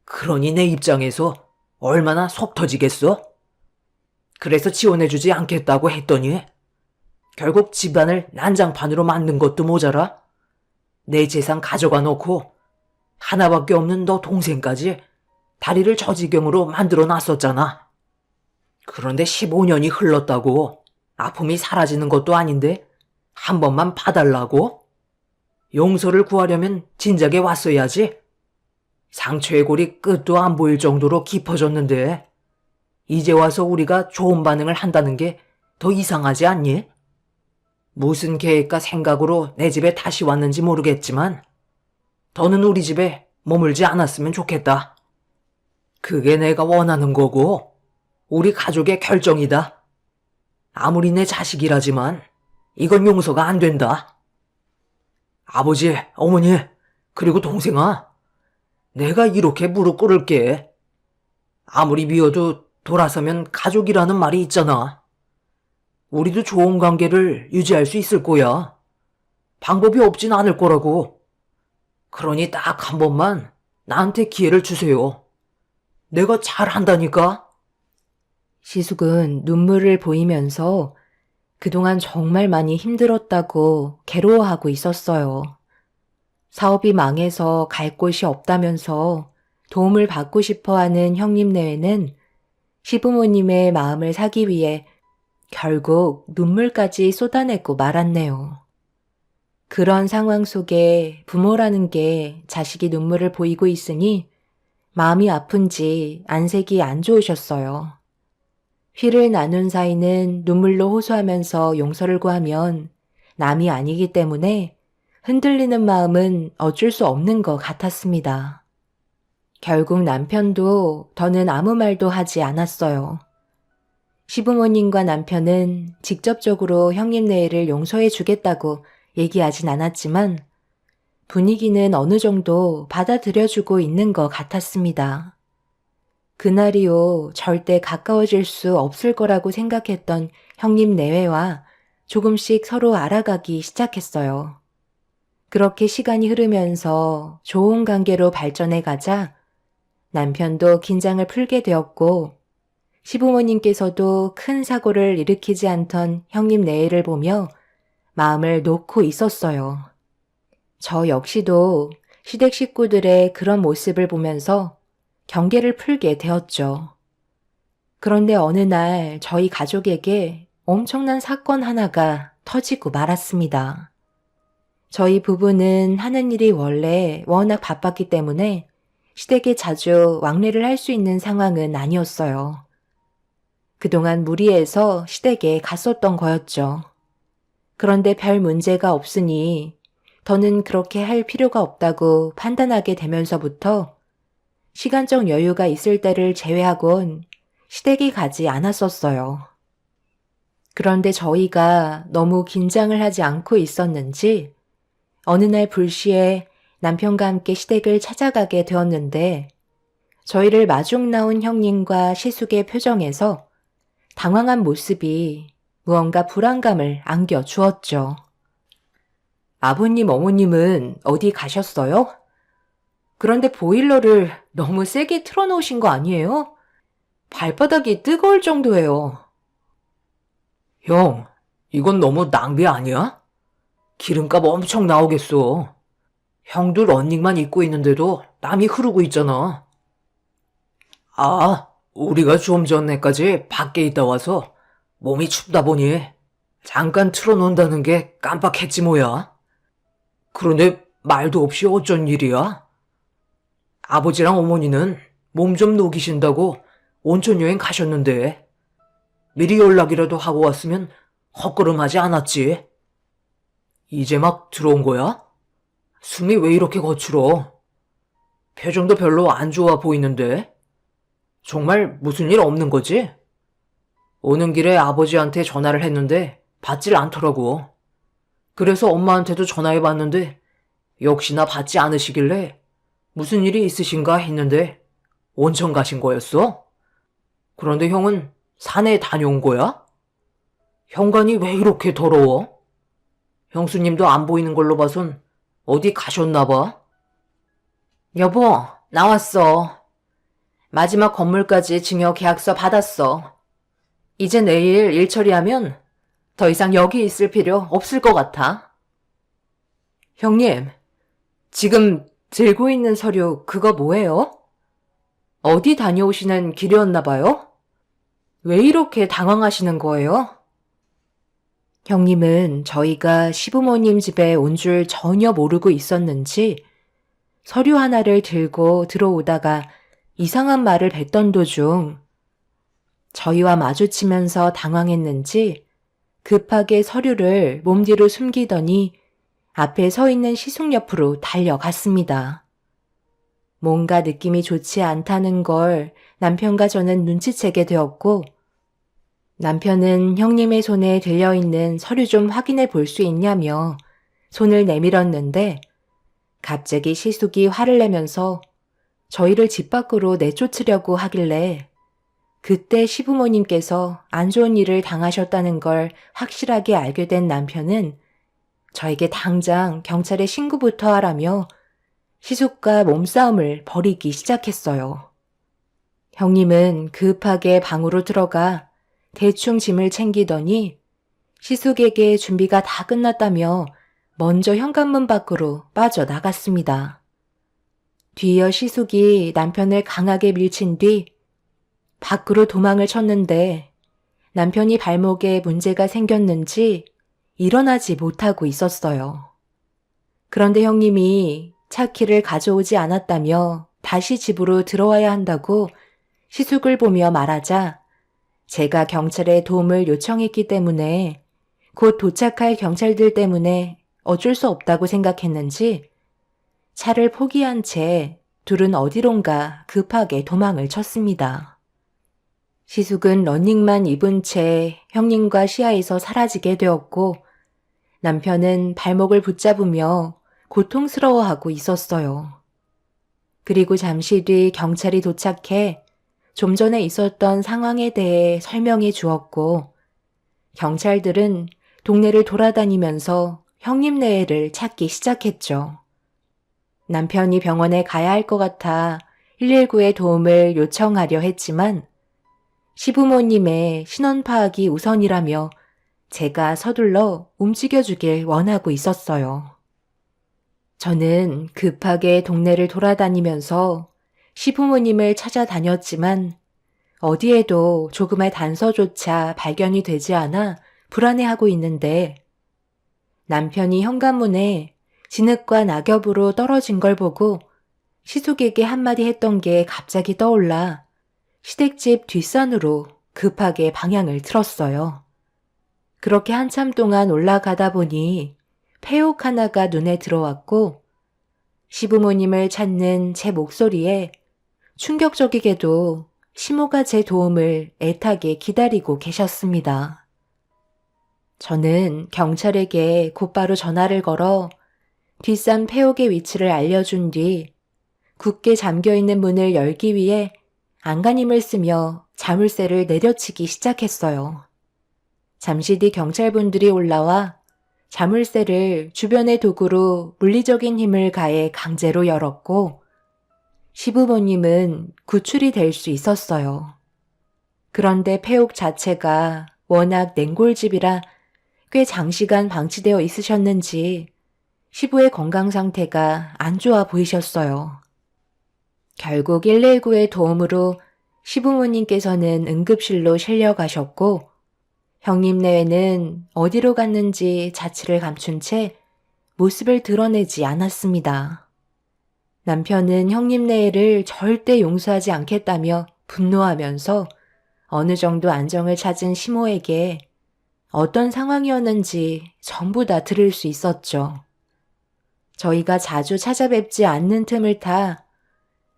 그러니 내 입장에서 얼마나 속 터지겠어? 그래서 지원해주지 않겠다고 했더니 결국 집안을 난장판으로 만든 것도 모자라 내 재산 가져가 놓고 하나밖에 없는 너 동생까지 다리를 저 지경으로 만들어 놨었잖아. 그런데 15년이 흘렀다고 아픔이 사라지는 것도 아닌데 한 번만 봐달라고? 용서를 구하려면 진작에 왔어야지. 상처의 골이 끝도 안 보일 정도로 깊어졌는데 이제 와서 우리가 좋은 반응을 한다는 게 더 이상하지 않니? 무슨 계획과 생각으로 내 집에 다시 왔는지 모르겠지만 더는 우리 집에 머물지 않았으면 좋겠다. 그게 내가 원하는 거고 우리 가족의 결정이다. 아무리 내 자식이라지만 이건 용서가 안 된다. 아버지, 어머니, 그리고 동생아, 내가 이렇게 무릎 꿇을게. 아무리 미워도 돌아서면 가족이라는 말이 있잖아. 우리도 좋은 관계를 유지할 수 있을 거야. 방법이 없진 않을 거라고. 그러니 딱 한 번만 나한테 기회를 주세요. 내가 잘한다니까. 시숙은 눈물을 보이면서 그동안 정말 많이 힘들었다고 괴로워하고 있었어요. 사업이 망해서 갈 곳이 없다면서 도움을 받고 싶어하는 형님 내외는 시부모님의 마음을 사기 위해 결국 눈물까지 쏟아내고 말았네요. 그런 상황 속에 부모라는 게 자식이 눈물을 보이고 있으니 마음이 아픈지 안색이 안 좋으셨어요. 피를 나눈 사이는 눈물로 호소하면서 용서를 구하면 남이 아니기 때문에 흔들리는 마음은 어쩔 수 없는 것 같았습니다. 결국 남편도 더는 아무 말도 하지 않았어요. 시부모님과 남편은 직접적으로 형님 내외를 용서해 주겠다고 얘기하진 않았지만 분위기는 어느 정도 받아들여주고 있는 것 같았습니다. 그날 이후 절대 가까워질 수 없을 거라고 생각했던 형님 내외와 조금씩 서로 알아가기 시작했어요. 그렇게 시간이 흐르면서 좋은 관계로 발전해 가자 남편도 긴장을 풀게 되었고 시부모님께서도 큰 사고를 일으키지 않던 형님 내외를 보며 마음을 놓고 있었어요. 저 역시도 시댁 식구들의 그런 모습을 보면서 경계를 풀게 되었죠. 그런데 어느 날 저희 가족에게 엄청난 사건 하나가 터지고 말았습니다. 저희 부부는 하는 일이 원래 워낙 바빴기 때문에 시댁에 자주 왕래를 할 수 있는 상황은 아니었어요. 그동안 무리해서 시댁에 갔었던 거였죠. 그런데 별 문제가 없으니 더는 그렇게 할 필요가 없다고 판단하게 되면서부터 시간적 여유가 있을 때를 제외하곤 시댁에 가지 않았었어요. 그런데 저희가 너무 긴장을 하지 않고 있었는지 어느 날 불시에 남편과 함께 시댁을 찾아가게 되었는데 저희를 마중 나온 형님과 시숙의 표정에서 당황한 모습이 무언가 불안감을 안겨주었죠. 아버님, 어머님은 어디 가셨어요? 그런데 보일러를 너무 세게 틀어놓으신 거 아니에요? 발바닥이 뜨거울 정도예요. 형, 이건 너무 낭비 아니야? 기름값 엄청 나오겠어. 형도 러닝만 입고 있는데도 땀이 흐르고 있잖아. 아, 우리가 좀 전에까지 밖에 있다 와서 몸이 춥다 보니 잠깐 틀어놓는다는 게 깜빡했지 뭐야. 그런데 말도 없이 어쩐 일이야? 아버지랑 어머니는 몸 좀 녹이신다고 온천 여행 가셨는데 미리 연락이라도 하고 왔으면 헛걸음하지 않았지. 이제 막 들어온 거야? 숨이 왜 이렇게 거칠어? 표정도 별로 안 좋아 보이는데? 정말 무슨 일 없는 거지? 오는 길에 아버지한테 전화를 했는데 받질 않더라고. 그래서 엄마한테도 전화해봤는데 역시나 받지 않으시길래 무슨 일이 있으신가 했는데 온천 가신 거였어? 그런데 형은 산에 다녀온 거야? 현관이 왜 이렇게 더러워? 형수님도 안 보이는 걸로 봐선 어디 가셨나 봐? 여보, 나왔어. 마지막 건물까지 증여 계약서 받았어. 이제 내일 일 처리하면 더 이상 여기 있을 필요 없을 것 같아. 형님, 지금 들고 있는 서류 그거 뭐예요? 어디 다녀오시는 길이었나 봐요? 왜 이렇게 당황하시는 거예요? 형님은 저희가 시부모님 집에 온 줄 전혀 모르고 있었는지 서류 하나를 들고 들어오다가 이상한 말을 뱉던 도중 저희와 마주치면서 당황했는지 급하게 서류를 몸뒤로 숨기더니 앞에 서 있는 시숙 옆으로 달려갔습니다. 뭔가 느낌이 좋지 않다는 걸 남편과 저는 눈치채게 되었고 남편은 형님의 손에 들려있는 서류 좀 확인해 볼 수 있냐며 손을 내밀었는데 갑자기 시숙이 화를 내면서 저희를 집 밖으로 내쫓으려고 하길래 그때 시부모님께서 안 좋은 일을 당하셨다는 걸 확실하게 알게 된 남편은 저에게 당장 경찰에 신고부터 하라며 시숙과 몸싸움을 벌이기 시작했어요. 형님은 급하게 방으로 들어가 대충 짐을 챙기더니 시숙에게 준비가 다 끝났다며 먼저 현관문 밖으로 빠져나갔습니다. 뒤이어 시숙이 남편을 강하게 밀친 뒤 밖으로 도망을 쳤는데 남편이 발목에 문제가 생겼는지 일어나지 못하고 있었어요. 그런데 형님이 차 키를 가져오지 않았다며 다시 집으로 들어와야 한다고 시숙을 보며 말하자 제가 경찰에 도움을 요청했기 때문에 곧 도착할 경찰들 때문에 어쩔 수 없다고 생각했는지 차를 포기한 채 둘은 어디론가 급하게 도망을 쳤습니다. 시숙은 러닝만 입은 채 형님과 시야에서 사라지게 되었고 남편은 발목을 붙잡으며 고통스러워하고 있었어요. 그리고 잠시 뒤 경찰이 도착해 좀 전에 있었던 상황에 대해 설명해 주었고 경찰들은 동네를 돌아다니면서 형님 내외를 찾기 시작했죠. 남편이 병원에 가야 할 것 같아 119에 도움을 요청하려 했지만 시부모님의 신원 파악이 우선이라며 제가 서둘러 움직여주길 원하고 있었어요. 저는 급하게 동네를 돌아다니면서 시부모님을 찾아다녔지만 어디에도 조금의 단서조차 발견이 되지 않아 불안해하고 있는데 남편이 현관문에 진흙과 낙엽으로 떨어진 걸 보고 시숙에게 한마디 했던 게 갑자기 떠올라 시댁집 뒷산으로 급하게 방향을 틀었어요. 그렇게 한참 동안 올라가다 보니 폐옥 하나가 눈에 들어왔고 시부모님을 찾는 제 목소리에 충격적이게도 시모가 제 도움을 애타게 기다리고 계셨습니다. 저는 경찰에게 곧바로 전화를 걸어 뒷산 폐옥의 위치를 알려준 뒤 굳게 잠겨있는 문을 열기 위해 안간힘을 쓰며 자물쇠를 내려치기 시작했어요. 잠시 뒤 경찰분들이 올라와 자물쇠를 주변의 도구로 물리적인 힘을 가해 강제로 열었고 시부모님은 구출이 될 수 있었어요. 그런데 폐옥 자체가 워낙 냉골집이라 꽤 장시간 방치되어 있으셨는지 시부의 건강 상태가 안 좋아 보이셨어요. 결국 119의 도움으로 시부모님께서는 응급실로 실려가셨고 형님 내외는 어디로 갔는지 자취를 감춘 채 모습을 드러내지 않았습니다. 남편은 형님 내외를 절대 용서하지 않겠다며 분노하면서 어느 정도 안정을 찾은 시모에게 어떤 상황이었는지 전부 다 들을 수 있었죠. 저희가 자주 찾아뵙지 않는 틈을 타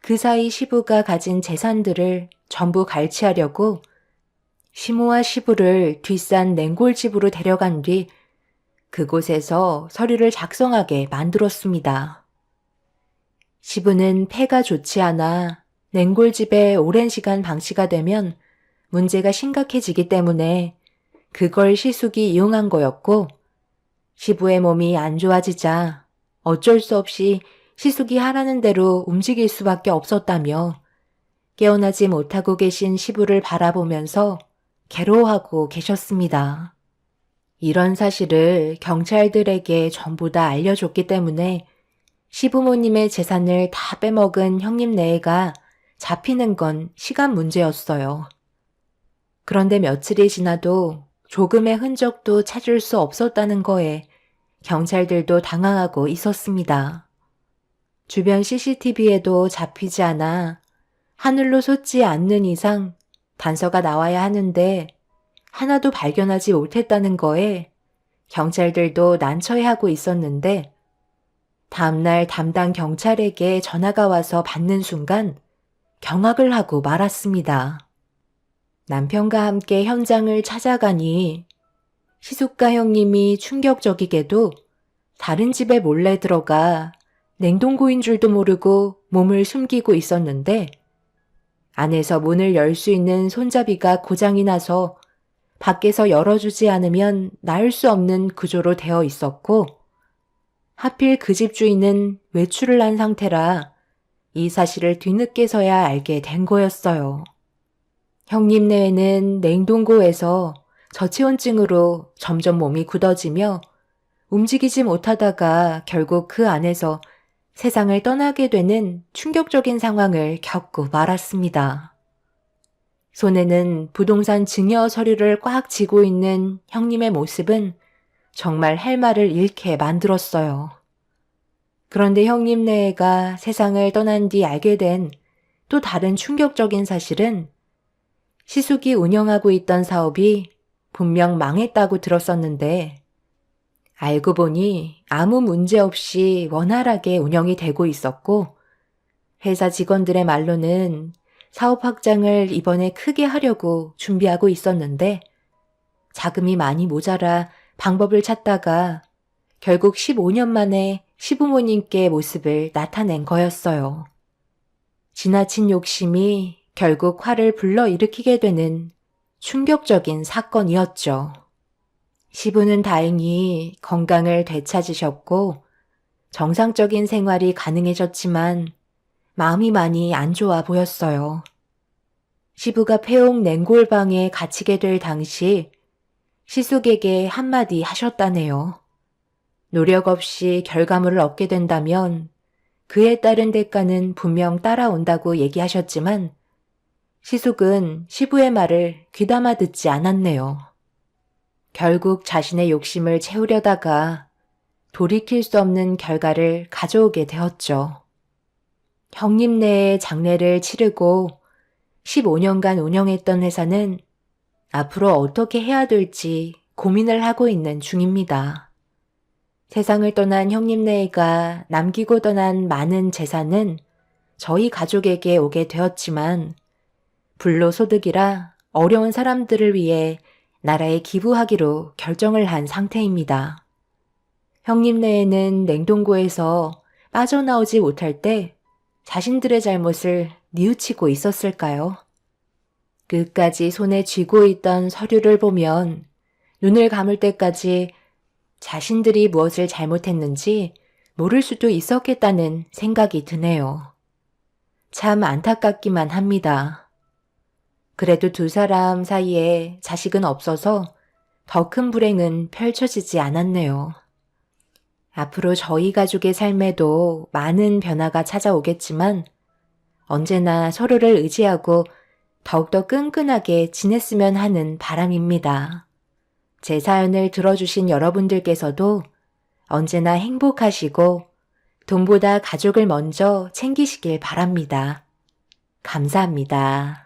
그 사이 시부가 가진 재산들을 전부 갈취하려고 시모와 시부를 뒷산 냉골집으로 데려간 뒤 그곳에서 서류를 작성하게 만들었습니다. 시부는 폐가 좋지 않아 냉골집에 오랜 시간 방치가 되면 문제가 심각해지기 때문에 그걸 시숙이 이용한 거였고, 시부의 몸이 안 좋아지자 어쩔 수 없이 시숙이 하라는 대로 움직일 수밖에 없었다며 깨어나지 못하고 계신 시부를 바라보면서 괴로워하고 계셨습니다. 이런 사실을 경찰들에게 전부 다 알려줬기 때문에 시부모님의 재산을 다 빼먹은 형님네가 잡히는 건 시간 문제였어요. 그런데 며칠이 지나도 조금의 흔적도 찾을 수 없었다는 거에 경찰들도 당황하고 있었습니다. 주변 CCTV에도 잡히지 않아 하늘로 솟지 않는 이상 단서가 나와야 하는데 하나도 발견하지 못했다는 거에 경찰들도 난처해하고 있었는데, 다음날 담당 경찰에게 전화가 와서 받는 순간 경악을 하고 말았습니다. 남편과 함께 현장을 찾아가니 시숙가 형님이 충격적이게도 다른 집에 몰래 들어가 냉동고인 줄도 모르고 몸을 숨기고 있었는데, 안에서 문을 열 수 있는 손잡이가 고장이 나서 밖에서 열어주지 않으면 나을 수 없는 구조로 되어 있었고, 하필 그 집 주인은 외출을 한 상태라 이 사실을 뒤늦게서야 알게 된 거였어요. 형님네는 냉동고에서 저체온증으로 점점 몸이 굳어지며 움직이지 못하다가 결국 그 안에서 세상을 떠나게 되는 충격적인 상황을 겪고 말았습니다. 손에는 부동산 증여 서류를 꽉 쥐고 있는 형님의 모습은 정말 할 말을 잃게 만들었어요. 그런데 형님네가 세상을 떠난 뒤 알게 된 또 다른 충격적인 사실은 시숙이 운영하고 있던 사업이 분명 망했다고 들었었는데, 알고 보니 아무 문제 없이 원활하게 운영이 되고 있었고, 회사 직원들의 말로는 사업 확장을 이번에 크게 하려고 준비하고 있었는데, 자금이 많이 모자라 방법을 찾다가 결국 15년 만에 시부모님께 모습을 나타낸 거였어요. 지나친 욕심이 결국 화를 불러일으키게 되는 충격적인 사건이었죠. 시부는 다행히 건강을 되찾으셨고 정상적인 생활이 가능해졌지만 마음이 많이 안 좋아 보였어요. 시부가 폐옥 냉골방에 갇히게 될 당시 시숙에게 한마디 하셨다네요. 노력 없이 결과물을 얻게 된다면 그에 따른 대가는 분명 따라온다고 얘기하셨지만 시숙은 시부의 말을 귀담아 듣지 않았네요. 결국 자신의 욕심을 채우려다가 돌이킬 수 없는 결과를 가져오게 되었죠. 형님네의 장례를 치르고 15년간 운영했던 회사는 앞으로 어떻게 해야 될지 고민을 하고 있는 중입니다. 세상을 떠난 형님네가 남기고 떠난 많은 재산은 저희 가족에게 오게 되었지만 불로소득이라 어려운 사람들을 위해 나라에 기부하기로 결정을 한 상태입니다. 형님네에는 냉동고에서 빠져나오지 못할 때 자신들의 잘못을 뉘우치고 있었을까요? 끝까지 손에 쥐고 있던 서류를 보면 눈을 감을 때까지 자신들이 무엇을 잘못했는지 모를 수도 있었겠다는 생각이 드네요. 참 안타깝기만 합니다. 그래도 두 사람 사이에 자식은 없어서 더 큰 불행은 펼쳐지지 않았네요. 앞으로 저희 가족의 삶에도 많은 변화가 찾아오겠지만 언제나 서로를 의지하고 더욱더 끈끈하게 지냈으면 하는 바람입니다. 제 사연을 들어주신 여러분들께서도 언제나 행복하시고 돈보다 가족을 먼저 챙기시길 바랍니다. 감사합니다.